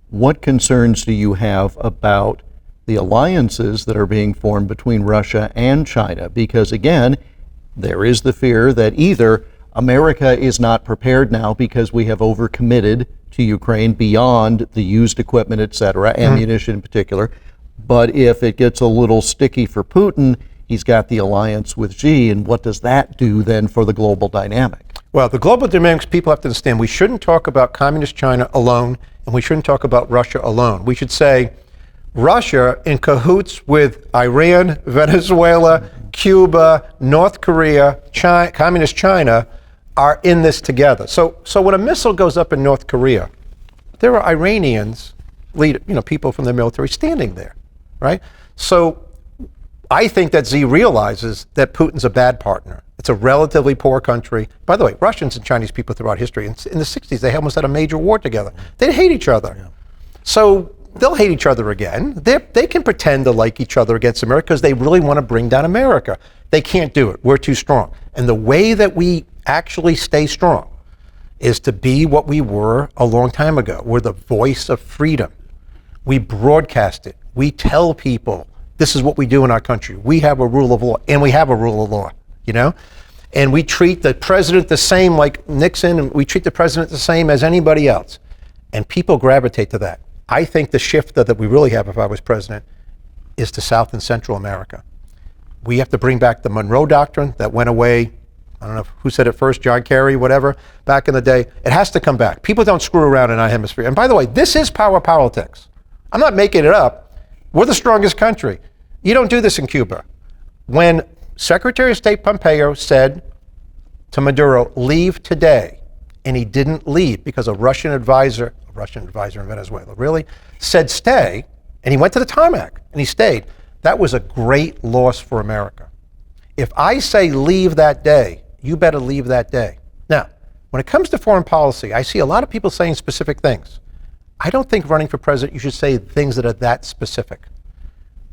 What concerns do you have about the alliances that are being formed between Russia and China? Because again, there is the fear that either America is not prepared now because we have overcommitted to Ukraine beyond the used equipment, et cetera, ammunition in particular. But if it gets a little sticky for Putin, he's got the alliance with Xi, and what does that do then for the global dynamic? Well, the global dynamics, people have to understand, we shouldn't talk about communist China alone, and we shouldn't talk about Russia alone. We should say Russia in cahoots with Iran, Venezuela, Cuba, North Korea, communist China are in this together. So when a missile goes up in North Korea, there are Iranians, people from the military standing there, right? So I think that Xi realizes that Putin's a bad partner. It's a relatively poor country. By the way, Russians and Chinese people throughout history, in the 60s, they almost had a major war together. They hate each other. Yeah. So they'll hate each other again. They can pretend to like each other against America because they really want to bring down America. They can't do it. We're too strong. And the way that we actually stay strong is to be what we were a long time ago. We're the voice of freedom. We broadcast it. We tell people this is what we do in our country. We have a rule of law, and we have a rule of law, And we treat the president the same like Nixon, and we treat the president the same as anybody else. And people gravitate to that. I think the shift that we really have, if I was president, is to South and Central America. We have to bring back the Monroe Doctrine that went away. I don't know who said it first, John Kerry, whatever, back in the day. It has to come back. People don't screw around in our hemisphere. And by the way, this is power politics. I'm not making it up. We're the strongest country. You don't do this in Cuba. When Secretary of State Pompeo said to Maduro, leave today, and he didn't leave because a Russian advisor in Venezuela, really, said stay, and he went to the tarmac, and he stayed. That was a great loss for America. If I say leave that day, you better leave that day. Now, when it comes to foreign policy, I see a lot of people saying specific things. I don't think running for president, you should say things that are that specific.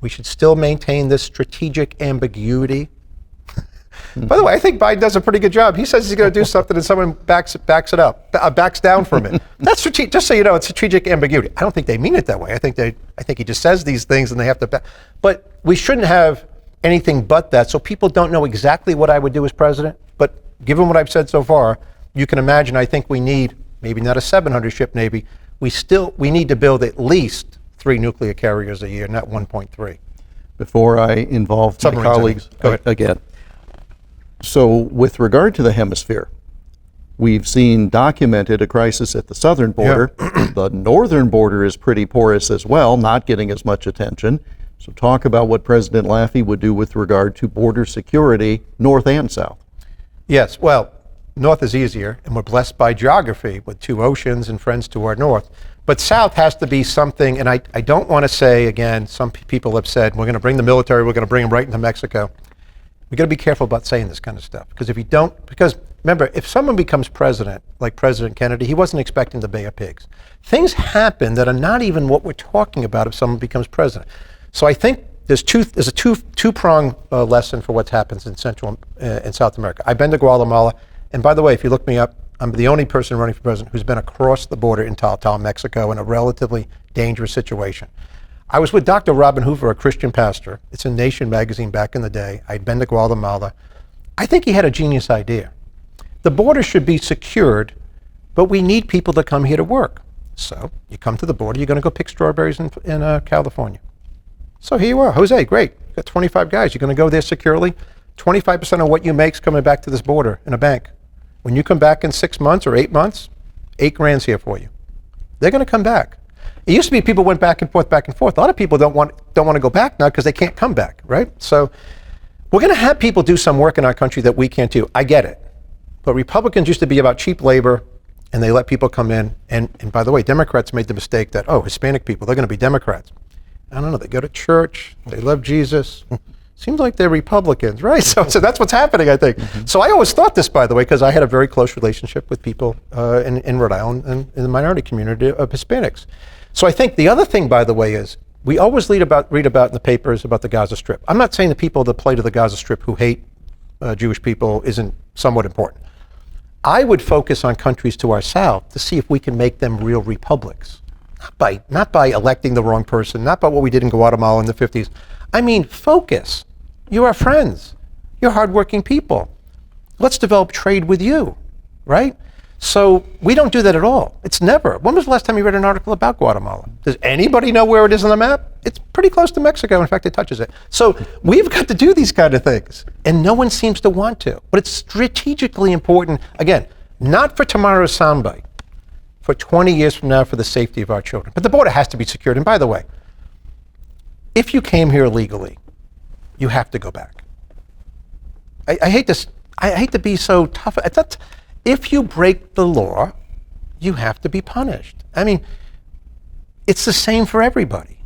We should still maintain this strategic ambiguity. By the way, I think Biden does a pretty good job. He says he's going to do something and someone backs down from it. That's strategic. Just so you know, it's strategic ambiguity. I don't think they mean it that way. I think he just says these things and they have to back. But we shouldn't have anything but that, so people don't know exactly what I would do as president. But given what I've said so far, you can imagine I think we need, maybe not a 700-ship Navy, we need to build at least 3 nuclear carriers a year, not 1.3. Before I involve my colleagues again. So with regard to the hemisphere, we've seen documented a crisis at the southern border. Yeah. The northern border is pretty porous as well, not getting as much attention. So talk about what President Laffey would do with regard to border security, north and south. Yes, well, north is easier, and we're blessed by geography with 2 oceans and friends to our north. But south has to be something, and I don't want to say, again, some people have said, we're going to bring the military, we're going to bring them right into Mexico. We've got to be careful about saying this kind of stuff. Because remember, if someone becomes president, like President Kennedy, he wasn't expecting the Bay of Pigs. Things happen that are not even what we're talking about if someone becomes president. So I think there's a two-pronged lesson for what happens in Central and South America. I've been to Guatemala, and by the way, if you look me up, I'm the only person running for president who's been across the border in Tal, Mexico, in a relatively dangerous situation. I was with Dr. Robin Hoover, a Christian pastor. It's in Nation magazine back in the day. I'd been to Guatemala. I think he had a genius idea. The border should be secured, but we need people to come here to work. So you come to the border, you're going to go pick strawberries in California. So here you are, Jose, great. You've got 25 guys. You're going to go there securely. 25% of what you make's coming back to this border in a bank. When you come back in 6 months or 8 months, $8,000's here for you. They're going to come back. It used to be people went back and forth, back and forth. A lot of people don't want to go back now because they can't come back, right? So we're going to have people do some work in our country that we can't do. I get it. But Republicans used to be about cheap labor, and they let people come in. And by the way, Democrats made the mistake that, oh, Hispanic people, they're going to be Democrats. I don't know. They go to church. They love Jesus. Seems like they're Republicans, right? So that's what's happening, I think. Mm-hmm. So I always thought this, by the way, because I had a very close relationship with people in Rhode Island and in the minority community of Hispanics. So I think the other thing, by the way, is we always read about in the papers about the Gaza Strip. I'm not saying the people that play to the Gaza Strip who hate Jewish people isn't somewhat important. I would focus on countries to our south to see if we can make them real republics. Not by electing the wrong person, not by what we did in Guatemala in the 50s. I mean, focus. You're our friends. You're hardworking people. Let's develop trade with you, right? So we don't do that at all. It's never. When was the last time you read an article about Guatemala? Does anybody know where it is on the map? It's pretty close to Mexico. In fact, it touches it. So we've got to do these kind of things, and no one seems to want to. But it's strategically important, again, not for tomorrow's soundbite, for 20 years from now for the safety of our children. But the border has to be secured. And by the way, if you came here illegally, you have to go back. I hate to be so tough. If you break the law, you have to be punished. I mean, it's the same for everybody.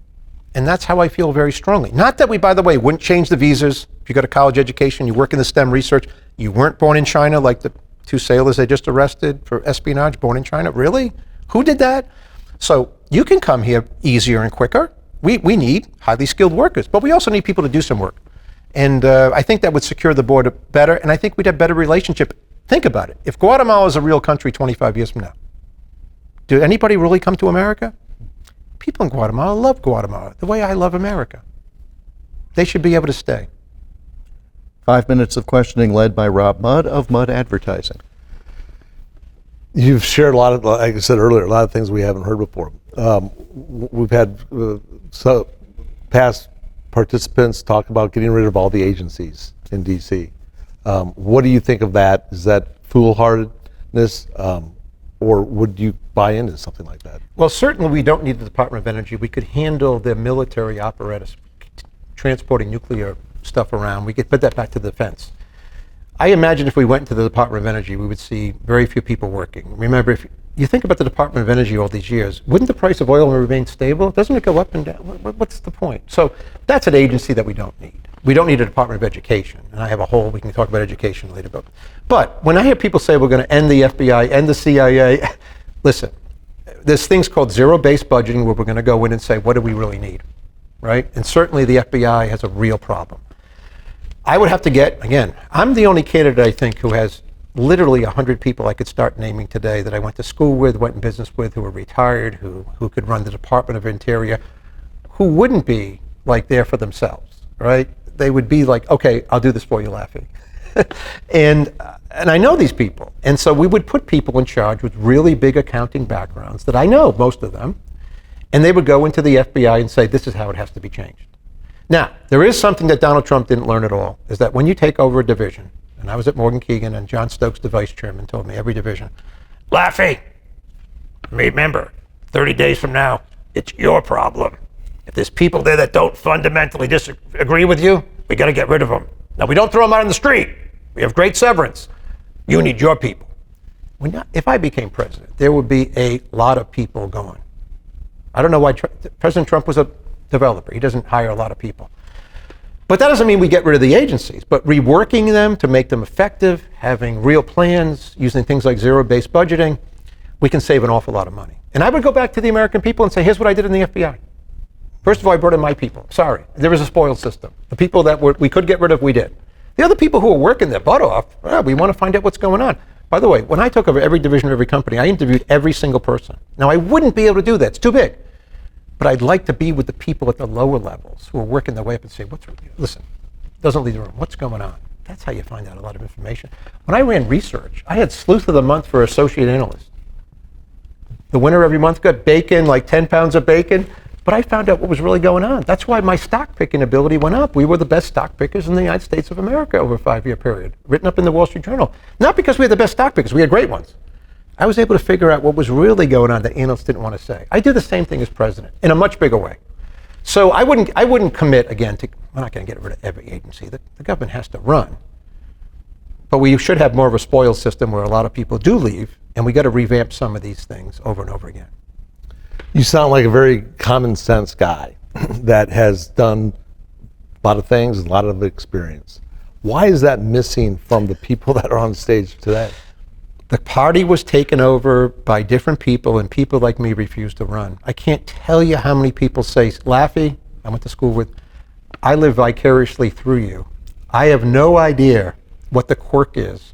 And that's how I feel very strongly. Not that we, by the way, wouldn't change the visas. If you got a college education, you work in the STEM research, you weren't born in China like the 2 sailors they just arrested for espionage, born in China. Really? Who did that? So you can come here easier and quicker. We need highly skilled workers, but we also need people to do some work. And I think that would secure the border better, and I think we'd have better relationship. Think about it. If Guatemala is a real country 25 years from now, did anybody really come to America? People in Guatemala love Guatemala the way I love America. They should be able to stay. 5 minutes of questioning led by Rob Mudd of Mudd Advertising. You've shared a lot of, like I said earlier, a lot of things we haven't heard before. We've had past participants talk about getting rid of all the agencies in D.C. What do you think of that? Is that foolhardiness, or would you buy into something like that? Well, certainly we don't need the Department of Energy. We could handle the military apparatus transporting nuclear stuff around. We could put that back to defense. I imagine if we went into the Department of Energy, we would see very few people working. Remember, if you think about the Department of Energy all these years, wouldn't the price of oil remain stable? Doesn't it go up and down? What's the point? So that's an agency that we don't need. We don't need a Department of Education. And I have a whole, we can talk about education later. But when I hear people say we're going to end the FBI, end the CIA, listen, there's things called zero-based budgeting where we're going to go in and say, what do we really need, right? And certainly the FBI has a real problem. I would have to get, again, I'm the only candidate, I think, who has literally 100 people I could start naming today that I went to school with, went in business with, who are retired, who could run the Department of Interior, who wouldn't be like there for themselves, right? They would be like, okay, I'll do this for you, Laffey. and I know these people. And so we would put people in charge with really big accounting backgrounds that I know, most of them, and they would go into the FBI and say, this is how it has to be changed. Now, there is something that Donald Trump didn't learn at all, is that when you take over a division, and I was at Morgan Keegan, and John Stokes, the vice chairman, told me every division, Laffey, remember, 30 days from now, it's your problem. If there's people there that don't fundamentally disagree with you, we got to get rid of them. Now, we don't throw them out on the street. We have great severance. You need your people. If I became president, there would be a lot of people going. I don't know why President Trump was a developer. He doesn't hire a lot of people. But that doesn't mean we get rid of the agencies, but reworking them to make them effective, having real plans, using things like zero-based budgeting, we can save an awful lot of money. And I would go back to the American people and say, here's what I did in the FBI. First of all, I brought in my people. Sorry, there was a spoiled system. The people that we could get rid of, we did. The other people who are working their butt off, we want to find out what's going on. By the way, when I took over every division of every company, I interviewed every single person. Now, I wouldn't be able to do that. It's too big. But I'd like to be with the people at the lower levels who are working their way up and say, listen, doesn't leave the room. What's going on? That's how you find out a lot of information. When I ran research, I had Sleuth of the Month for Associate Analyst. The winner every month got bacon, like 10 pounds of bacon. But I found out what was really going on. That's why my stock picking ability went up. We were the best stock pickers in the United States of America over a 5-year period, written up in the Wall Street Journal. Not because we had the best stock pickers, we had great ones. I was able to figure out what was really going on that analysts didn't want to say. I do the same thing as president in a much bigger way. So I wouldn't commit again to, we're not going to get rid of every agency. The government has to run. But we should have more of a spoils system where a lot of people do leave, and we got to revamp some of these things over and over again. You sound like a very common sense guy that has done a lot of things, a lot of experience. Why is that missing from the people that are on stage today? The party was taken over by different people, and people like me refused to run. I can't tell you how many people say, Laffey, I went to school with, I live vicariously through you. I have no idea what the quirk is.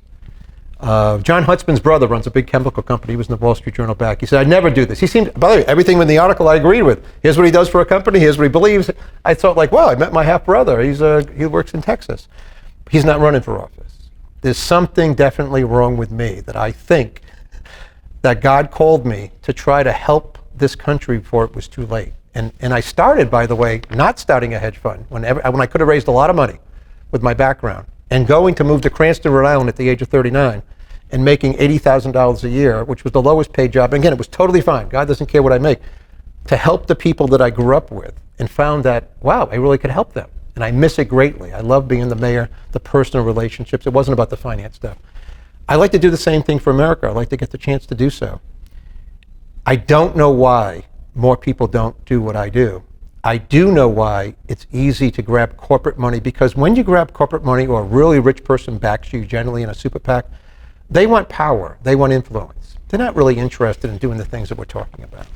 John Hutzman's brother runs a big chemical company. He was in the Wall Street Journal back. He said, I'd never do this. He seemed, by the way, everything in the article I agreed with. Here's what he does for a company. Here's what he believes. I thought like, wow, I met my half brother. He works in Texas. He's not running for office. There's something definitely wrong with me that I think that God called me to try to help this country before it was too late. And I started, by the way, not starting a hedge fund when I could have raised a lot of money with my background, and going to move to Cranston, Rhode Island at the age of 39 and making $80,000 a year, which was the lowest paid job. And again, it was totally fine. God doesn't care what I make. To help the people that I grew up with, and found that, wow, I really could help them. And I miss it greatly. I love being the mayor, the personal relationships. It wasn't about the finance stuff. I like to do the same thing for America. I like to get the chance to do so. I don't know why more people don't do what I do. I do know why it's easy to grab corporate money, because when you grab corporate money or a really rich person backs you, generally in a super PAC, they want power, they want influence. They're not really interested in doing the things that we're talking about.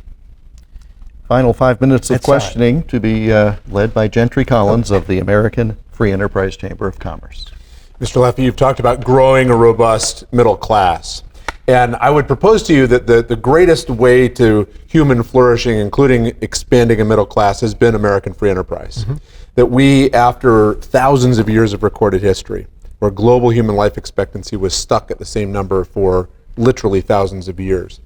Final 5 minutes of questioning to be led by Gentry Collins of the American Free Enterprise Chamber of Commerce. Mr. Laffey, you've talked about growing a robust middle class. And I would propose to you that the greatest way to human flourishing, including expanding a middle class, has been American free enterprise. Mm-hmm. That we, after thousands of years of recorded history, where global human life expectancy was stuck at the same number for literally thousands of years,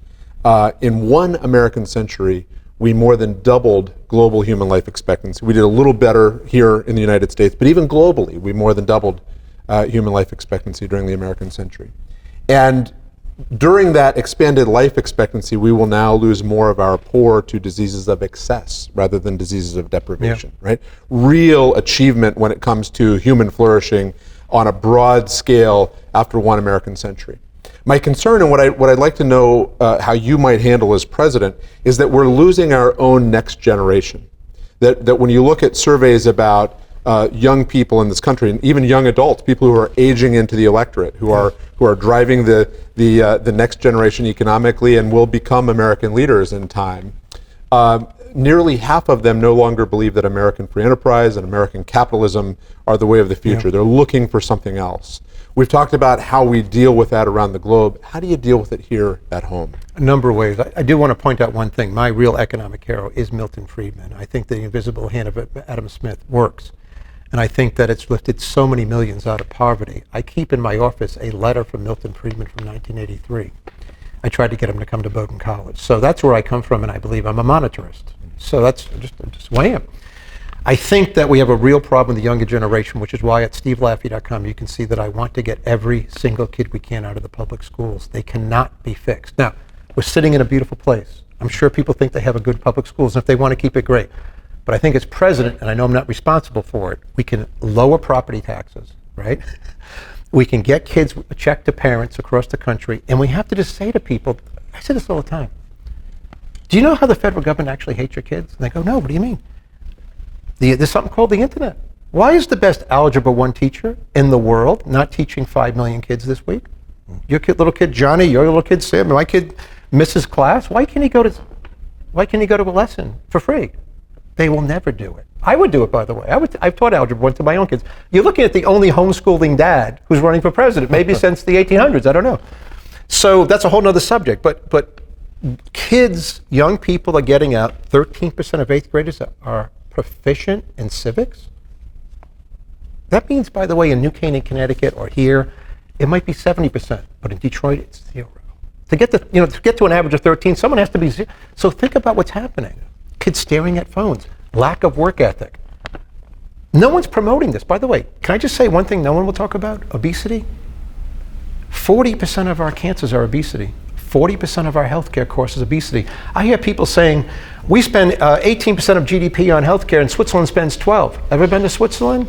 in one American century, we more than doubled global human life expectancy. We did a little better here in the United States, but even globally, we more than doubled human life expectancy during the American century. And during that expanded life expectancy, we will now lose more of our poor to diseases of excess rather than diseases of deprivation, right? Real achievement when it comes to human flourishing on a broad scale after one American century. My concern, and what I'd like to know how you might handle as president, is that we're losing our own next generation. That when you look at surveys about young people in this country, and even young adults, people who are aging into the electorate, who are driving the next generation economically and will become American leaders in time, nearly half of them no longer believe that American free enterprise and American capitalism are the way of the future. Yeah. They're looking for something else. We've talked about how we deal with that around the globe. How do you deal with it here at home? A number of ways. I do want to point out one thing. My real economic hero is Milton Friedman. I think the invisible hand of Adam Smith works. And I think that it's lifted so many millions out of poverty. I keep in my office a letter from Milton Friedman from 1983. I tried to get him to come to Bowdoin College. So that's where I come from, and I believe I'm a monetarist. So that's just wham. I think that we have a real problem with the younger generation, which is why at stevelaffey.com you can see that I want to get every single kid we can out of the public schools. They cannot be fixed. Now, we're sitting in a beautiful place. I'm sure people think they have a good public schools, and if they want to keep it, great. But I think as president, and I know I'm not responsible for it, we can lower property taxes, right? We can get kids a check to parents across the country, and we have to just say to people, I say this all the time, do you know how the federal government actually hates your kids? And they go, no, what do you mean? There's something called the internet. Why is the best Algebra 1 teacher in the world not teaching 5 million kids this week? Your little kid Johnny, your little kid Sam, my kid misses class. Why can't he go to a lesson for free? They will never do it. I would do it, by the way. I've taught Algebra 1 to my own kids. You're looking at the only homeschooling dad who's running for president, maybe since the 1800s, I don't know. So that's a whole nother subject, but kids, young people are getting out, 13% of 8th graders are proficient in civics. That means, by the way, in New Canaan, Connecticut, or here, it might be 70%, but in Detroit, it's 0. To get to an average of 13, someone has to be 0. So think about what's happening. Kids staring at phones, lack of work ethic. No one's promoting this. By the way, can I just say one thing no one will talk about? Obesity. 40% of our cancers are obesity. 40% of our healthcare costs is obesity. I hear people saying, we spend 18% of GDP on healthcare and Switzerland spends 12. Ever been to Switzerland?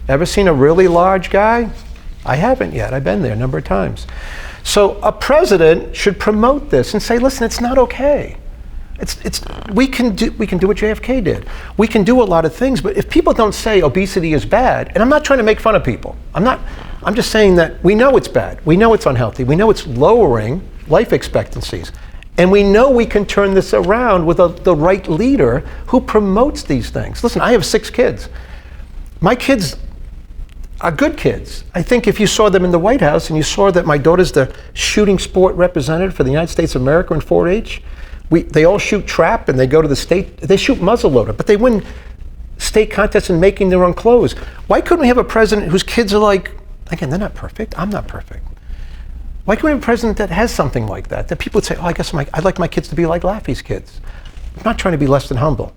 Ever seen a really large guy? I haven't yet. I've been there a number of times. So a president should promote this and say, listen, it's not okay. We can do what JFK did. We can do a lot of things, but if people don't say obesity is bad, and I'm not trying to make fun of people. I'm just saying that we know it's bad. We know it's unhealthy. We know it's lowering life expectancies. And we know we can turn this around with the right leader who promotes these things. Listen, I have 6 kids. My kids are good kids. I think if you saw them in the White House and you saw that my daughter's the shooting sport representative for the United States of America in 4-H, they all shoot trap and they go to the state, they shoot muzzleloader, but they win state contests in making their own clothes. Why couldn't we have a president whose kids are like, again, they're not perfect, I'm not perfect. Why couldn't we have a president that has something like that? That people would say, oh, I guess I'd like my kids to be like Laffey's kids. I'm not trying to be less than humble.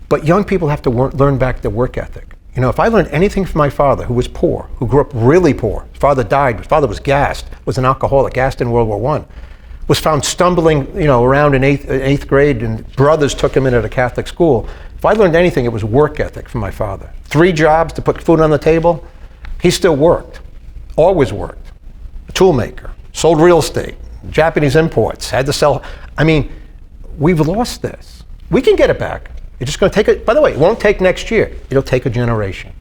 But young people have to learn back their work ethic. You know, if I learned anything from my father, who was poor, who grew up really poor, his father died, his father was gassed, was an alcoholic, gassed in World War I, was found stumbling, around in eighth grade, and brothers took him in at a Catholic school. If I learned anything, it was work ethic from my father. 3 jobs to put food on the table. He still worked, always worked. A tool maker, sold real estate, Japanese imports, had to sell. I mean, we've lost this. We can get it back. It's just going to take it. By the way, it won't take next year. It'll take a generation.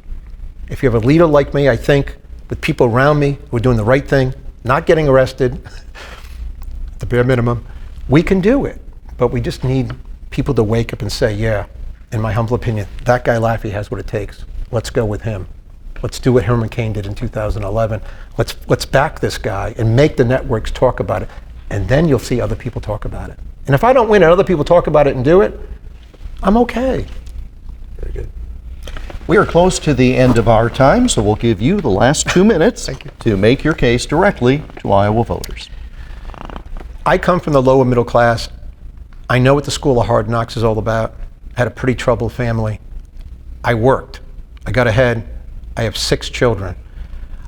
If you have a leader like me, I think, with people around me who are doing the right thing, not getting arrested, at the bare minimum, we can do it. But we just need people to wake up and say, yeah, in my humble opinion, that guy Laffey has what it takes. Let's go with him. Let's do what Herman Cain did in 2011. Let's back this guy and make the networks talk about it. And then you'll see other people talk about it. And if I don't win and other people talk about it and do it, I'm okay. Very good. We are close to the end of our time, so we'll give you the last 2 minutes to make your case directly to Iowa voters. I come from the lower middle class. I know what the School of Hard Knocks is all about. I had a pretty troubled family. I worked. I got ahead. I have 6 children.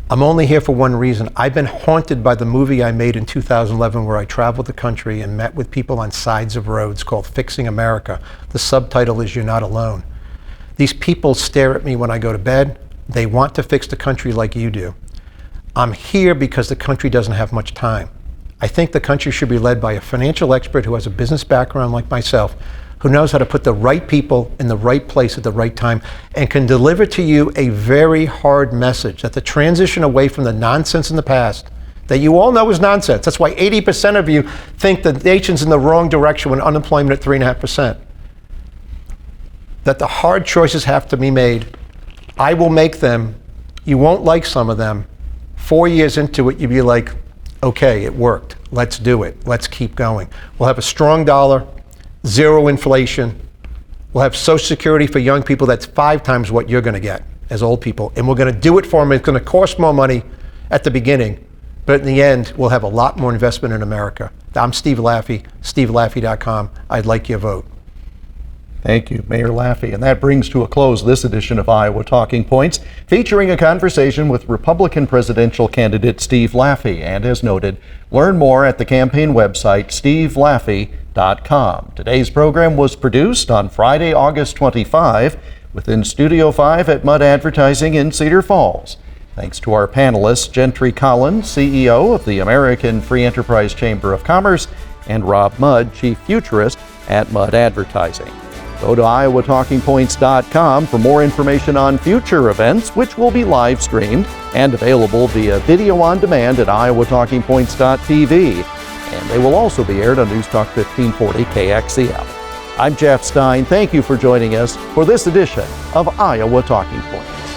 I'm only here for one reason. I've been haunted by the movie I made in 2011 where I traveled the country and met with people on sides of roads called Fixing America. The subtitle is You're Not Alone. These people stare at me when I go to bed. They want to fix the country like you do. I'm here because the country doesn't have much time. I think the country should be led by a financial expert who has a business background like myself, who knows how to put the right people in the right place at the right time and can deliver to you a very hard message that the transition away from the nonsense in the past that you all know is nonsense. That's why 80% of you think the nation's in the wrong direction when unemployment at 3.5%. That the hard choices have to be made. I will make them. You won't like some of them. 4 years into it, you'll be like, okay, it worked. Let's do it. Let's keep going. We'll have a strong dollar. 0 inflation. We'll have Social Security for young people that's 5 times what you're going to get as old people. And we're going to do it for them. It's going to cost more money at the beginning. But in the end, we'll have a lot more investment in America. I'm Steve Laffey, stevelaffey.com. I'd like your vote. Thank you, Mayor Laffey. And that brings to a close this edition of Iowa Talking Points, featuring a conversation with Republican presidential candidate Steve Laffey. And as noted, learn more at the campaign website, stevelaffey.com. Today's program was produced on Friday, August 25, within Studio 5 at Mudd Advertising in Cedar Falls. Thanks to our panelists, Gentry Collins, CEO of the American Free Enterprise Chamber of Commerce, and Rob Mudd, Chief Futurist at Mudd Advertising. Go to iowatalkingpoints.com for more information on future events, which will be live streamed and available via video on demand at iowatalkingpoints.tv. And they will also be aired on News Talk 1540 KXEL. I'm Jeff Stein. Thank you for joining us for this edition of Iowa Talking Points.